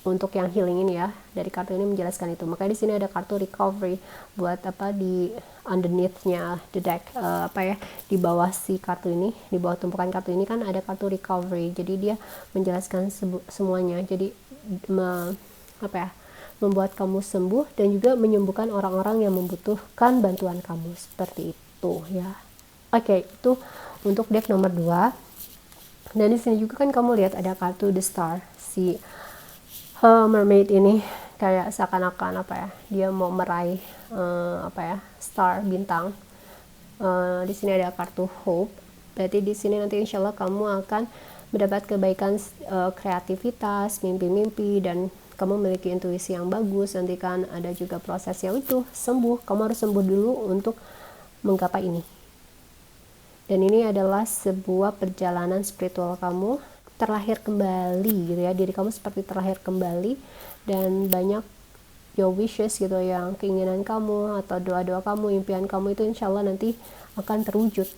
untuk yang healing ini ya. Dari kartu ini menjelaskan itu. Makanya di sini ada kartu recovery buat di underneath-nya the deck, di bawah si kartu ini, di bawah tumpukan kartu ini kan ada kartu recovery. Jadi dia menjelaskan semuanya. Jadi membuat kamu sembuh dan juga menyembuhkan orang-orang yang membutuhkan bantuan kamu, seperti itu ya. Oke, itu untuk deck nomor 2. Dan di sini juga kan kamu lihat ada kartu the star, si mermaid ini kayak seakan-akan dia mau meraih star, bintang. Di sini ada kartu hope, berarti di sini nanti insya Allah kamu akan mendapat kebaikan, kreativitas, mimpi-mimpi, dan kamu memiliki intuisi yang bagus. Nanti kan ada juga proses yang itu sembuh, kamu harus sembuh dulu untuk menggapai ini. Dan ini adalah sebuah perjalanan spiritual kamu terlahir kembali gitu ya, diri kamu seperti terlahir kembali, dan banyak your wishes gitu, yang keinginan kamu atau doa-doa kamu, impian kamu itu insya Allah nanti akan terwujud.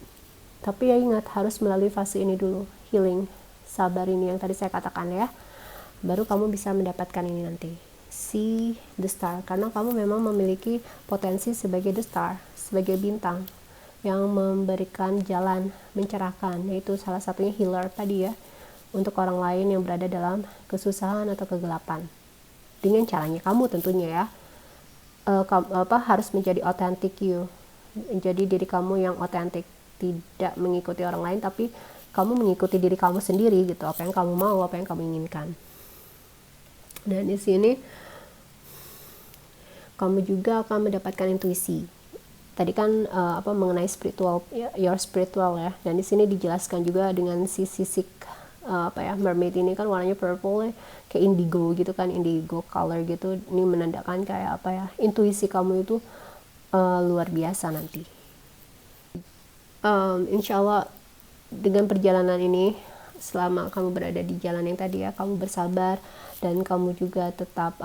Tapi ya ingat, harus melalui fase ini dulu, healing, sabar ini yang tadi saya katakan ya, baru kamu bisa mendapatkan ini nanti, see the star, karena kamu memang memiliki potensi sebagai the star, sebagai bintang yang memberikan jalan, mencerahkan, yaitu salah satunya healer tadi ya, untuk orang lain yang berada dalam kesusahan atau kegelapan. Dengan caranya kamu tentunya ya, harus menjadi authentic you, menjadi diri kamu yang otentik, tidak mengikuti orang lain, tapi kamu mengikuti diri kamu sendiri gitu, apa yang kamu mau, apa yang kamu inginkan. Dan di sini kamu juga akan mendapatkan intuisi. Tadi kan mengenai spiritual, your spiritual ya, dan di sini dijelaskan juga dengan sisi mermaid ini kan warnanya purple, kayak indigo gitu kan, indigo color gitu. Ini menandakan kayak intuisi kamu itu luar biasa nanti. Insya Allah dengan perjalanan ini selama kamu berada di jalan yang tadi ya, kamu bersabar dan kamu juga tetap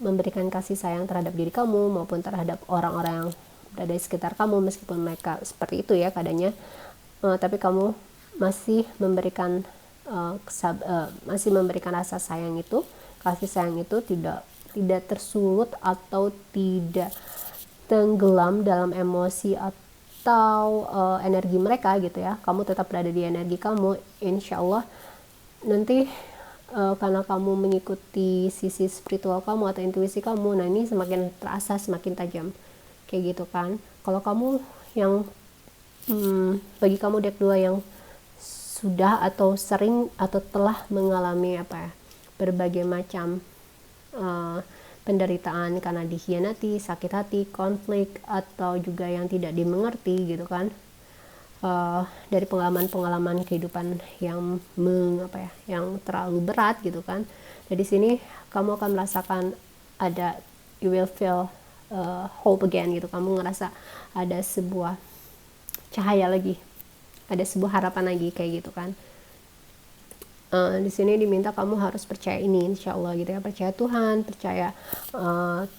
memberikan kasih sayang terhadap diri kamu maupun terhadap orang-orang yang berada di sekitar kamu, meskipun mereka seperti itu ya keadaannya, tapi kamu masih memberikan masih memberikan rasa sayang itu, kasih sayang itu tidak tersulut atau tidak tenggelam dalam emosi atau energi mereka gitu ya. Kamu tetap berada di energi kamu, insya Allah nanti karena kamu mengikuti sisi spiritual kamu atau intuisi kamu, nah ini semakin terasa, semakin tajam kayak gitu kan. Kalau kamu yang bagi kamu deck 2 yang sudah atau sering atau telah mengalami berbagai macam penderitaan karena dikhianati, sakit hati, konflik, atau juga yang tidak dimengerti gitu kan, dari pengalaman-pengalaman kehidupan yang yang terlalu berat gitu kan. Jadi sini kamu akan merasakan ada, you will feel hope again gitu. Kamu ngerasa ada sebuah cahaya lagi, ada sebuah harapan lagi kayak gitu kan. Di sini diminta kamu harus percaya ini, insya Allah gitu ya, percaya Tuhan, percaya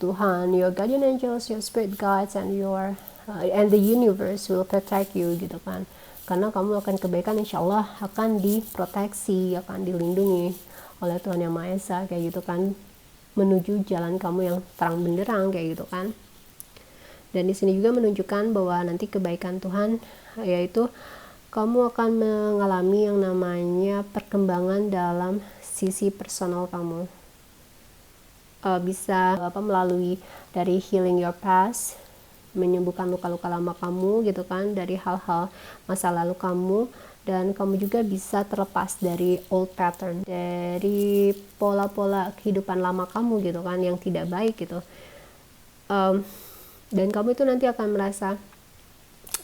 Tuhan, your guardian angels, your spirit guides, and your and the universe will protect you gitu kan. Karena kamu akan kebaikan, insya Allah akan diproteksi, akan dilindungi oleh Tuhan Yang Maha Esa kayak gitu kan, menuju jalan kamu yang terang benderang kayak gitu kan. Dan di sini juga menunjukkan bahwa nanti kebaikan Tuhan yaitu kamu akan mengalami yang namanya perkembangan dalam sisi personal kamu. Bisa melalui dari healing your past, menyembuhkan luka-luka lama kamu gitu kan, dari hal-hal masa lalu kamu, dan kamu juga bisa terlepas dari old pattern, dari pola-pola kehidupan lama kamu gitu kan, yang tidak baik gitu. Dan kamu itu nanti akan merasa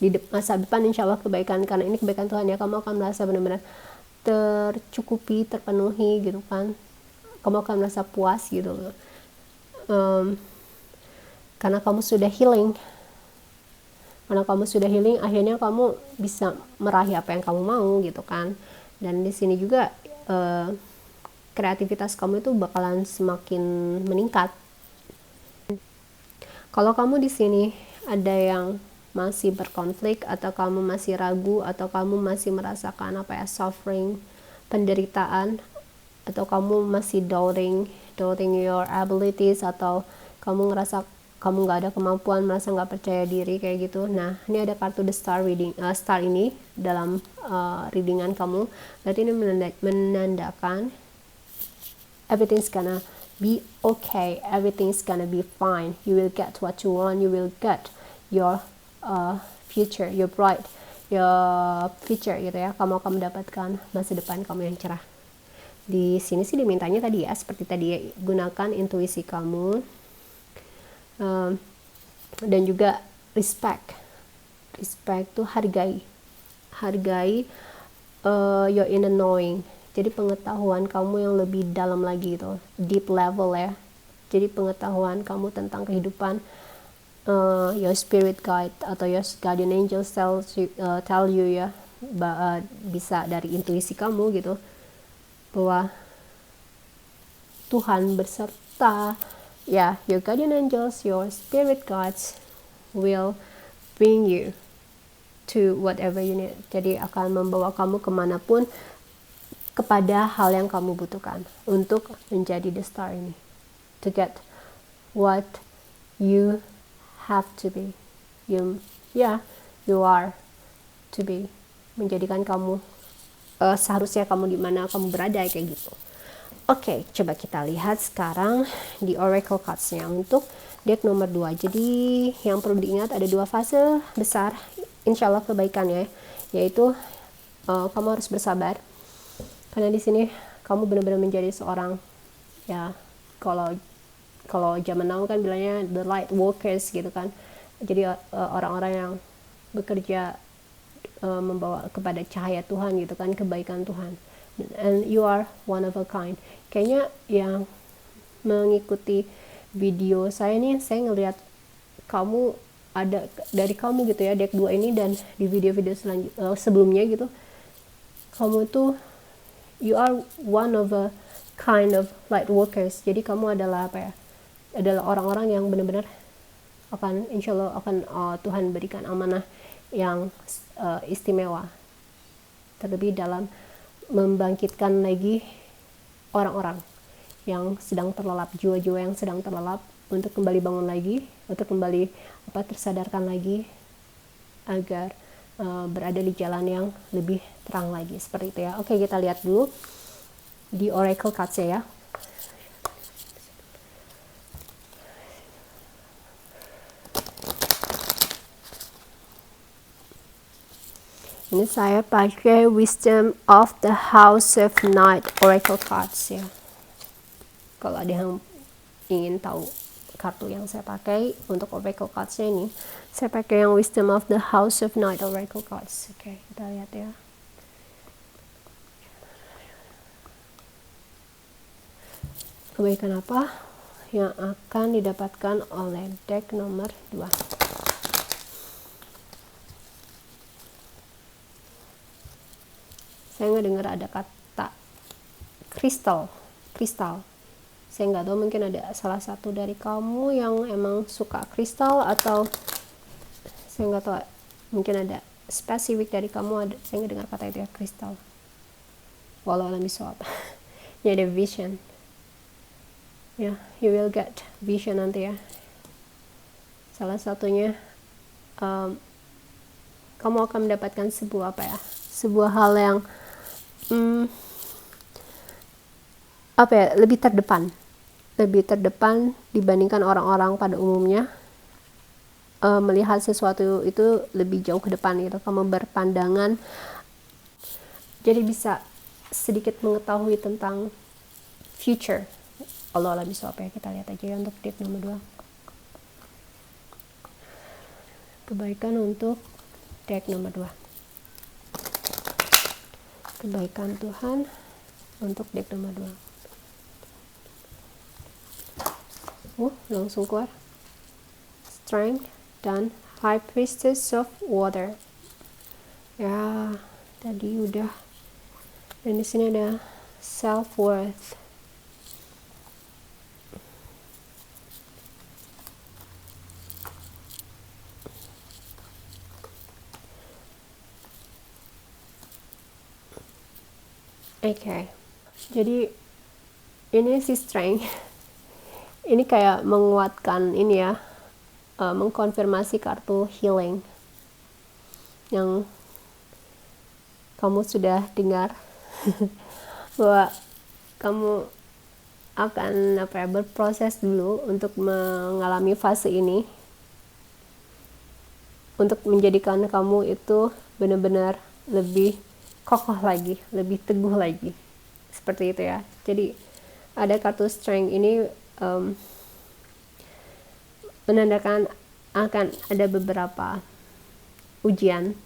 di masa depan insya Allah kebaikan, karena ini kebaikan Tuhan ya, kamu akan merasa benar-benar tercukupi, terpenuhi gitu kan, kamu akan merasa puas gitu, karena kamu sudah healing. Karena kamu sudah healing, akhirnya kamu bisa meraih apa yang kamu mau gitu kan. Dan di sini juga kreativitas kamu itu bakalan semakin meningkat. Kalau kamu di sini ada yang masih berkonflik, atau kamu masih ragu, atau kamu masih merasakan suffering, penderitaan, atau kamu masih doubting your abilities, atau kamu ngerasa kamu nggak ada kemampuan, merasa nggak percaya diri kayak gitu. Nah, ini ada kartu the star reading, star ini dalam readingan kamu, berarti ini menandakan everything's gonna be okay, everything's gonna be fine, you will get what you want, you will get your future, your bright, your future gitu ya. Kamu akan mendapatkan masa depan kamu yang cerah. Di sini sih dimintanya tadi ya, seperti tadi ya, gunakan intuisi kamu, dan juga respect tuh hargai your inner knowing. Jadi pengetahuan kamu yang lebih dalam lagi itu, deep level ya. Jadi pengetahuan kamu tentang kehidupan, your spirit guide atau your guardian angels tell you ya, bisa dari intuisi kamu gitu, bahwa Tuhan berserta ya, your guardian angels, your spirit guides will bring you to whatever you need. Jadi akan membawa kamu kemanapun kepada hal yang kamu butuhkan untuk menjadi the star ini, to get what you have to be, you are to be, menjadikan kamu seharusnya kamu di mana kamu berada kayak gitu. Oke, coba kita lihat sekarang di oracle cards-nya untuk deck nomor 2. Jadi yang perlu diingat ada 2 fase besar insya Allah kebaikan ya, yaitu kamu harus bersabar, karena di sini kamu benar-benar menjadi seorang ya, kalau zaman now kan bilangnya the light workers gitu kan. Jadi orang-orang yang bekerja membawa kepada cahaya Tuhan gitu kan, kebaikan Tuhan. And you are one of a kind. Kayaknya yang mengikuti video saya nih, saya ngelihat kamu ada dari kamu gitu ya, deck 2 ini, dan di video-video sebelumnya gitu, kamu tuh you are one of a kind of light workers. Jadi kamu adalah apa ya, adalah orang-orang yang benar-benar akan, insya Allah akan Tuhan berikan amanah yang istimewa, terlebih dalam membangkitkan lagi orang-orang yang sedang terlelap, jiwa-jiwa yang sedang terlelap, untuk kembali bangun lagi, untuk kembali tersadarkan lagi, agar berada di jalan yang lebih terang lagi, seperti itu ya. Oke, kita lihat dulu di oracle cards ya. Ini saya pakai Wisdom of the House of Night oracle cards ya. Kalau ada yang ingin tahu kartu yang saya pakai untuk oracle cards ini, saya pakai yang Wisdom of the House of Night oracle cards. Oke, kita lihat ya. Kebaikan apa yang akan didapatkan oleh deck nomor 2? Saya nggak dengar ada kata kristal. Saya nggak tahu, mungkin ada salah satu dari kamu yang emang suka kristal, atau saya nggak tahu, mungkin ada spesifik dari kamu, ada, saya nggak dengar kata itu ya, kristal. Walau alam bisawab. Ini ada vision ya, you will get vision nanti ya. Salah satunya kamu akan mendapatkan sebuah apa ya, sebuah hal yang lebih terdepan dibandingkan orang-orang pada umumnya. Melihat sesuatu itu lebih jauh ke depan gitu, kamu berpandangan, jadi bisa sedikit mengetahui tentang future. Allah alam bisawab ya. Kita lihat aja ya untuk deck nomor 2. Kebaikan untuk deck nomor 2. Kebaikan Tuhan untuk deck nomor 2. Langsung keluar Strength dan High Priestess of Water. Ya, tadi udah. Dan di sini ada self worth. Oke. Jadi ini si strength. Ini kayak menguatkan ini ya, mengkonfirmasi kartu healing yang kamu sudah dengar bahwa kamu akan berproses dulu untuk mengalami fase ini, untuk menjadikan kamu itu benar-benar lebih kokoh lagi, lebih teguh lagi, seperti itu ya. Jadi ada kartu strength ini menandakan akan ada beberapa ujian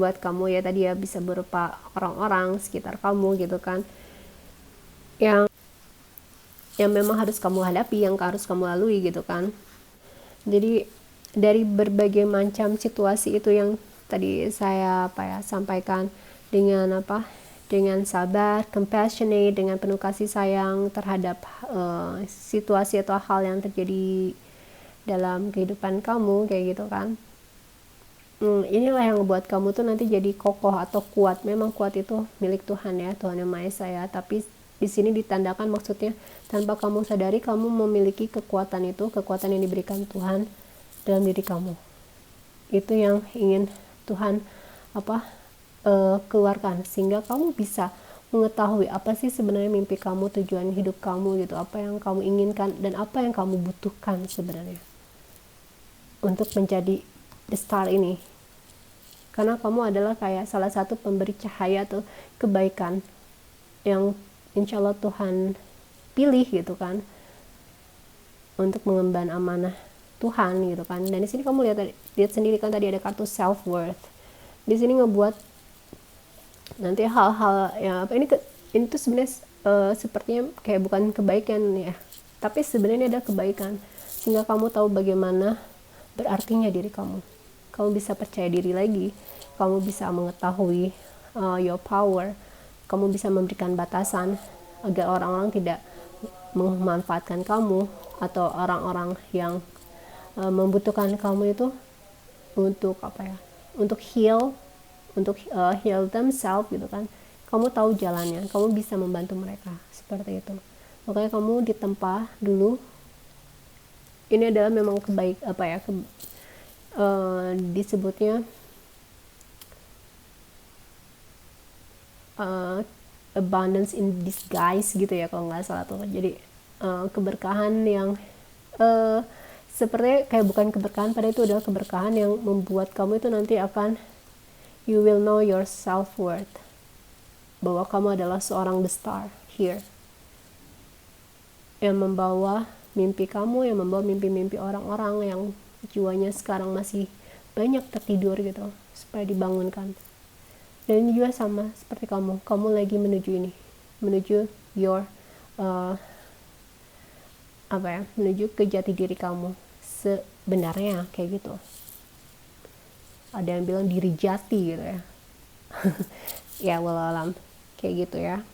buat kamu ya, tadi ya, bisa berupa orang-orang sekitar kamu gitu kan, yang memang harus kamu hadapi, yang harus kamu lalui gitu kan. Jadi dari berbagai macam situasi itu yang tadi saya sampaikan dengan dengan sabar, compassionate, dengan penuh kasih sayang terhadap situasi atau hal yang terjadi dalam kehidupan kamu kayak gitu kan. Inilah yang membuat kamu tuh nanti jadi kokoh atau kuat. Memang kuat itu milik Tuhan ya, Tuhan yang Maha Esa ya. Tapi di sini ditandakan maksudnya tanpa kamu sadari kamu memiliki kekuatan itu, kekuatan yang diberikan Tuhan dalam diri kamu. Itu yang ingin Tuhan keluarkan, sehingga kamu bisa mengetahui apa sih sebenarnya mimpi kamu, tujuan hidup kamu gitu, apa yang kamu inginkan dan apa yang kamu butuhkan sebenarnya untuk menjadi the star ini. Karena kamu adalah kayak salah satu pemberi cahaya atau kebaikan yang insya Allah Tuhan pilih gitu kan, untuk mengemban amanah Tuhan gitu kan. Dan di sini kamu lihat sendiri kan, tadi ada kartu self worth. Di sini ngebuat nanti hal-hal ya ini tuh sebenarnya sepertinya kayak bukan kebaikan ya, tapi sebenarnya ada kebaikan, sehingga kamu tahu bagaimana berartinya diri kamu. Kamu bisa percaya diri lagi, kamu bisa mengetahui your power, kamu bisa memberikan batasan agar orang-orang tidak memanfaatkan kamu, atau orang-orang yang membutuhkan kamu itu untuk untuk heal themselves gitu kan. Kamu tahu jalannya, kamu bisa membantu mereka seperti itu. Makanya kamu ditempa dulu. Ini adalah memang disebutnya abundance in disguise gitu ya kalau nggak salah tuh. Jadi keberkahan yang seperti kayak bukan keberkahan, pada itu adalah keberkahan yang membuat kamu itu nanti akan, you will know your self-worth, bahwa kamu adalah seorang the star here, yang membawa mimpi kamu, yang membawa mimpi-mimpi orang-orang yang jiwanya sekarang masih banyak tertidur gitu, supaya dibangunkan. Dan juga sama seperti kamu lagi menuju your menuju ke jati diri kamu sebenarnya, kayak gitu. Ada yang bilang diri jati gitu ya. Ya wallahualam, kayak gitu ya.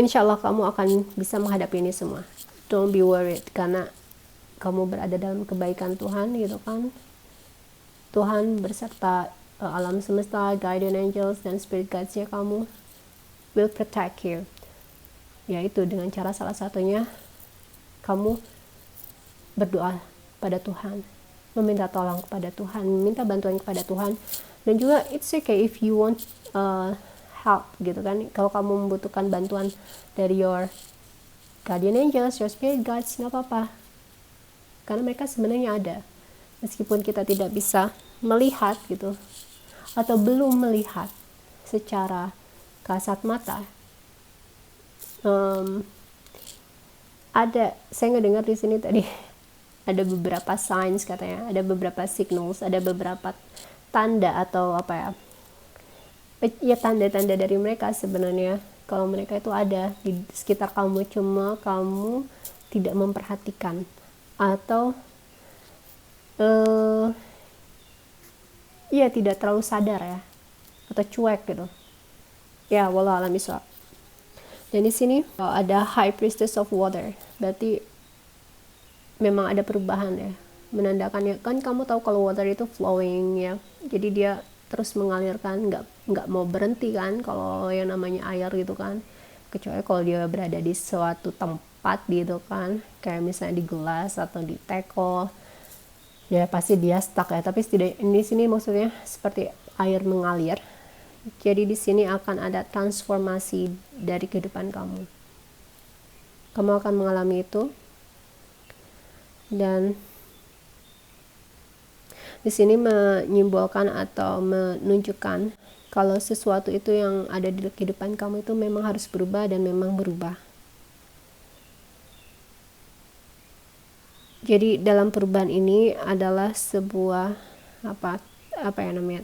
Insya Allah kamu akan bisa menghadapi ini semua. Don't be worried, karena kamu berada dalam kebaikan Tuhan gitu kan. Tuhan berserta alam semesta, guardian angels dan spirit guides-nya kamu will protect you. Yaitu dengan cara salah satunya kamu berdoa pada Tuhan, meminta tolong kepada Tuhan, meminta bantuan kepada Tuhan. Dan juga it's okay if you want help gitu kan. Kalau kamu membutuhkan bantuan dari your guardian angels, your spirit guides, nggak apa-apa, karena mereka sebenarnya ada, meskipun kita tidak bisa melihat gitu, atau belum melihat secara kasat mata. Saya ngedengar di sini tadi ada beberapa signs katanya, ada beberapa signals, ada beberapa tanda atau tanda-tanda dari mereka sebenarnya, kalau mereka itu ada di sekitar kamu, cuma kamu tidak memperhatikan atau tidak terlalu sadar ya, atau cuek gitu ya, wallahualam bishawab. Dan di sini ada High Priestess of Water, berarti memang ada perubahan ya, menandakannya kan. Kamu tahu kalau water itu flowing ya, jadi dia terus mengalirkan, nggak mau berhenti kan kalau yang namanya air gitu kan, kecuali kalau dia berada di suatu tempat gitu kan, kayak misalnya di gelas atau di teko, ya pasti dia stuck ya. Tapi di sini maksudnya seperti air mengalir. Jadi di sini akan ada transformasi dari kehidupan kamu. Kamu akan mengalami itu. Dan di sini menyimbolkan atau menunjukkan kalau sesuatu itu yang ada di kehidupan kamu itu memang harus berubah dan memang berubah. Jadi dalam perubahan ini adalah sebuah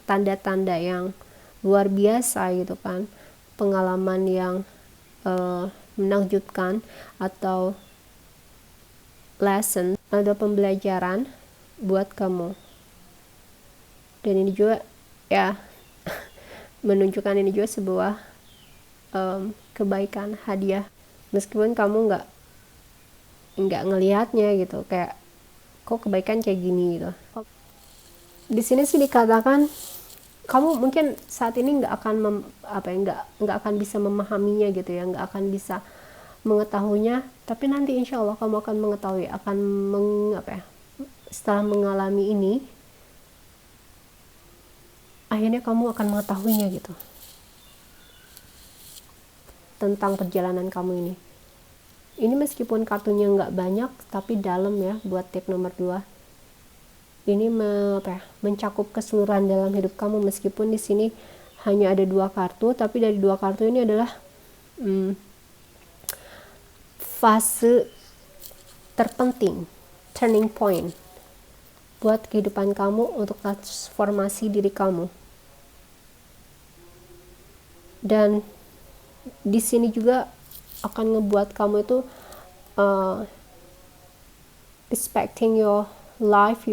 tanda-tanda yang luar biasa gitu kan, pengalaman yang menakjubkan atau lesson atau pembelajaran buat kamu. Dan ini juga ya menunjukkan ini juga sebuah kebaikan, hadiah, meskipun kamu nggak ngelihatnya gitu, kayak kok kebaikan kayak gini gitu. Di sini sih dikatakan kamu mungkin saat ini nggak akan bisa memahaminya gitu ya, nggak akan bisa mengetahuinya, tapi nanti insya Allah kamu akan mengetahui, setelah mengalami ini, akhirnya kamu akan mengetahuinya gitu, tentang perjalanan kamu ini. Ini meskipun kartunya nggak banyak, tapi dalam ya buat tip nomor 2. Ini mencakup keseluruhan dalam hidup kamu, meskipun di sini hanya ada 2 kartu, tapi dari 2 kartu ini adalah fase terpenting, turning point buat kehidupan kamu, untuk transformasi diri kamu. Dan di sini juga akan ngebuat kamu itu respecting your life,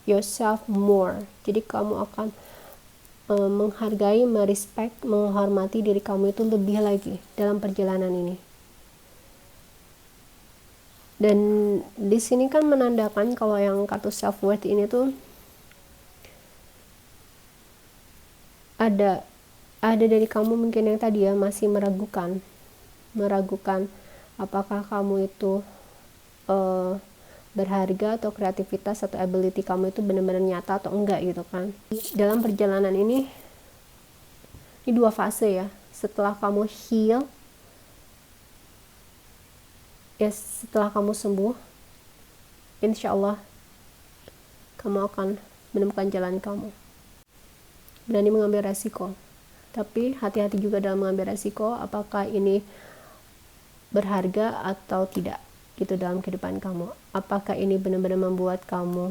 yourself more. Jadi kamu akan menghargai, merespek, menghormati diri kamu itu lebih lagi dalam perjalanan ini. Dan di sini kan menandakan kalau yang kartu self worth ini tuh ada dari kamu mungkin yang tadi ya masih meragukan apakah kamu itu berharga atau kreativitas atau ability kamu itu benar-benar nyata atau enggak gitu kan. Dalam perjalanan ini dua fase ya. Setelah kamu heal, ya setelah kamu sembuh, insya Allah kamu akan menemukan jalan kamu. Berani mengambil resiko, tapi hati-hati juga dalam mengambil resiko, apakah ini berharga atau tidak gitu dalam kehidupan kamu. Apakah ini benar-benar membuat kamu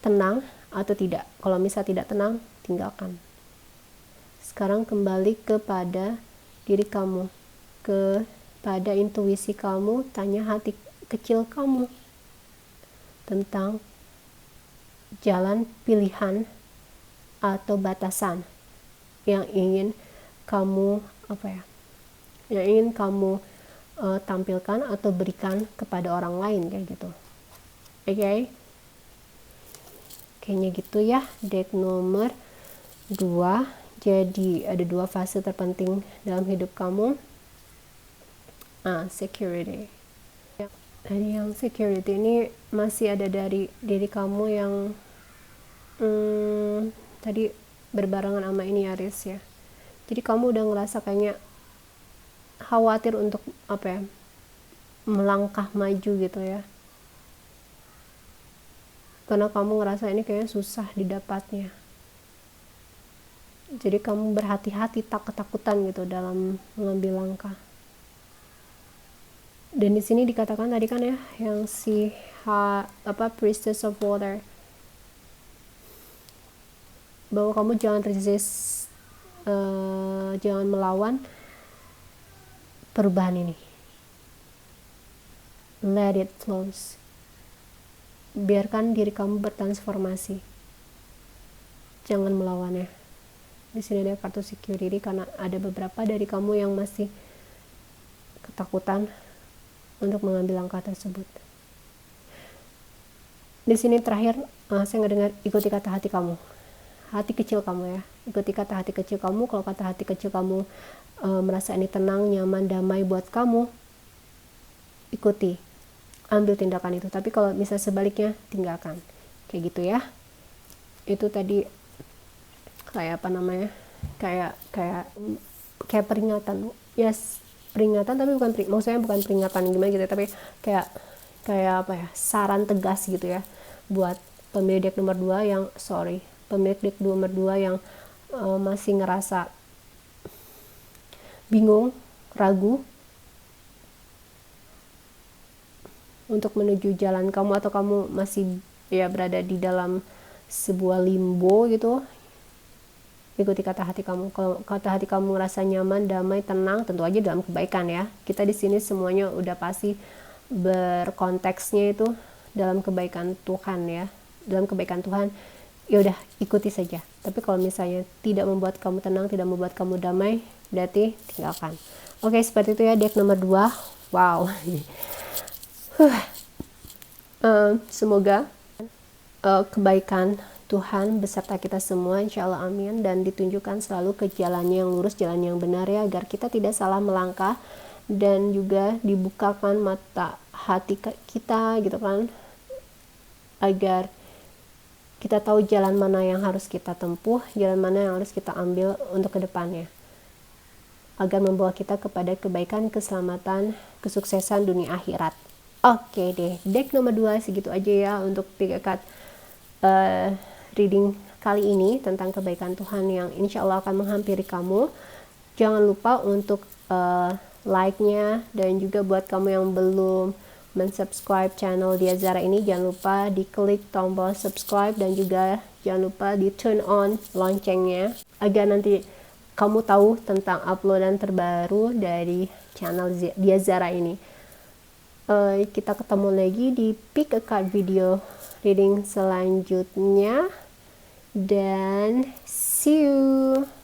tenang atau tidak. Kalau misal tidak tenang, tinggalkan. Sekarang kembali kepada diri kamu, kepada intuisi kamu, tanya hati kecil kamu tentang jalan pilihan atau batasan yang ingin kamu yang ingin kamu tampilkan atau berikan kepada orang lain kayak gitu. Oke. Kayaknya gitu ya, deck nomor 2. Jadi ada 2 fase terpenting dalam hidup kamu. Security. Jadi yang security ini masih ada dari diri kamu yang tadi berbarengan sama ini Aries ya. Jadi kamu udah ngerasa kayaknya khawatir untuk melangkah maju gitu ya, karena kamu ngerasa ini kayaknya susah didapatnya. Jadi kamu berhati-hati, ketakutan gitu dalam mengambil langkah. Dan di sini dikatakan tadi kan ya, yang si Priestess of Water, bahwa kamu jangan resist, jangan melawan perubahan ini. Let it flows. Biarkan diri kamu bertransformasi. Jangan melawannya. Di sini ada kartu security karena ada beberapa dari kamu yang masih ketakutan untuk mengambil langkah tersebut. Di sini terakhir saya ngedengar ikuti kata hati kamu. Hati kecil kamu ya. Ikuti kata hati kecil kamu. Kalau kata hati kecil kamu merasa ini tenang, nyaman, damai buat kamu, ikuti, ambil tindakan itu. Tapi kalau misal sebaliknya, tinggalkan. Kayak gitu ya. Itu tadi kayak kayak peringatan. Yes, peringatan tapi maksudnya bukan peringatan gimana gitu, tapi kayak saran tegas gitu ya buat pemilik deck nomor 2 yang pemilik deck nomor 2 yang masih ngerasa bingung, ragu untuk menuju jalan kamu, atau kamu masih berada di dalam sebuah limbo gitu. Ikuti kata hati kamu. Kalau kata hati kamu rasa nyaman, damai, tenang, tentu aja dalam kebaikan ya. Kita di sini semuanya udah pasti berkonteksnya itu dalam kebaikan Tuhan ya. Dalam kebaikan Tuhan, ya udah ikuti saja. Tapi kalau misalnya tidak membuat kamu tenang, tidak membuat kamu damai, berarti tinggalkan. Oke, seperti itu ya deck nomor 2. Wow. Semoga kebaikan Tuhan beserta kita semua, insya Allah amin, dan ditunjukkan selalu ke jalannya yang lurus, jalan yang benar ya, agar kita tidak salah melangkah, dan juga dibukakan mata hati kita gitu kan, agar kita tahu jalan mana yang harus kita tempuh, jalan mana yang harus kita ambil untuk kedepannya, agar membawa kita kepada kebaikan, keselamatan, kesuksesan dunia akhirat. Oke deh, deck nomor 2 segitu aja ya untuk pick a card reading kali ini tentang kebaikan Tuhan yang insya Allah akan menghampiri kamu. Jangan lupa untuk like-nya, dan juga buat kamu yang belum mensubscribe channel Dia Zara ini, jangan lupa diklik tombol subscribe, dan juga jangan lupa di turn on loncengnya agar nanti kamu tahu tentang uploadan terbaru dari channel Dia Zara ini. Kita ketemu lagi di pick a card video reading selanjutnya. dan see you.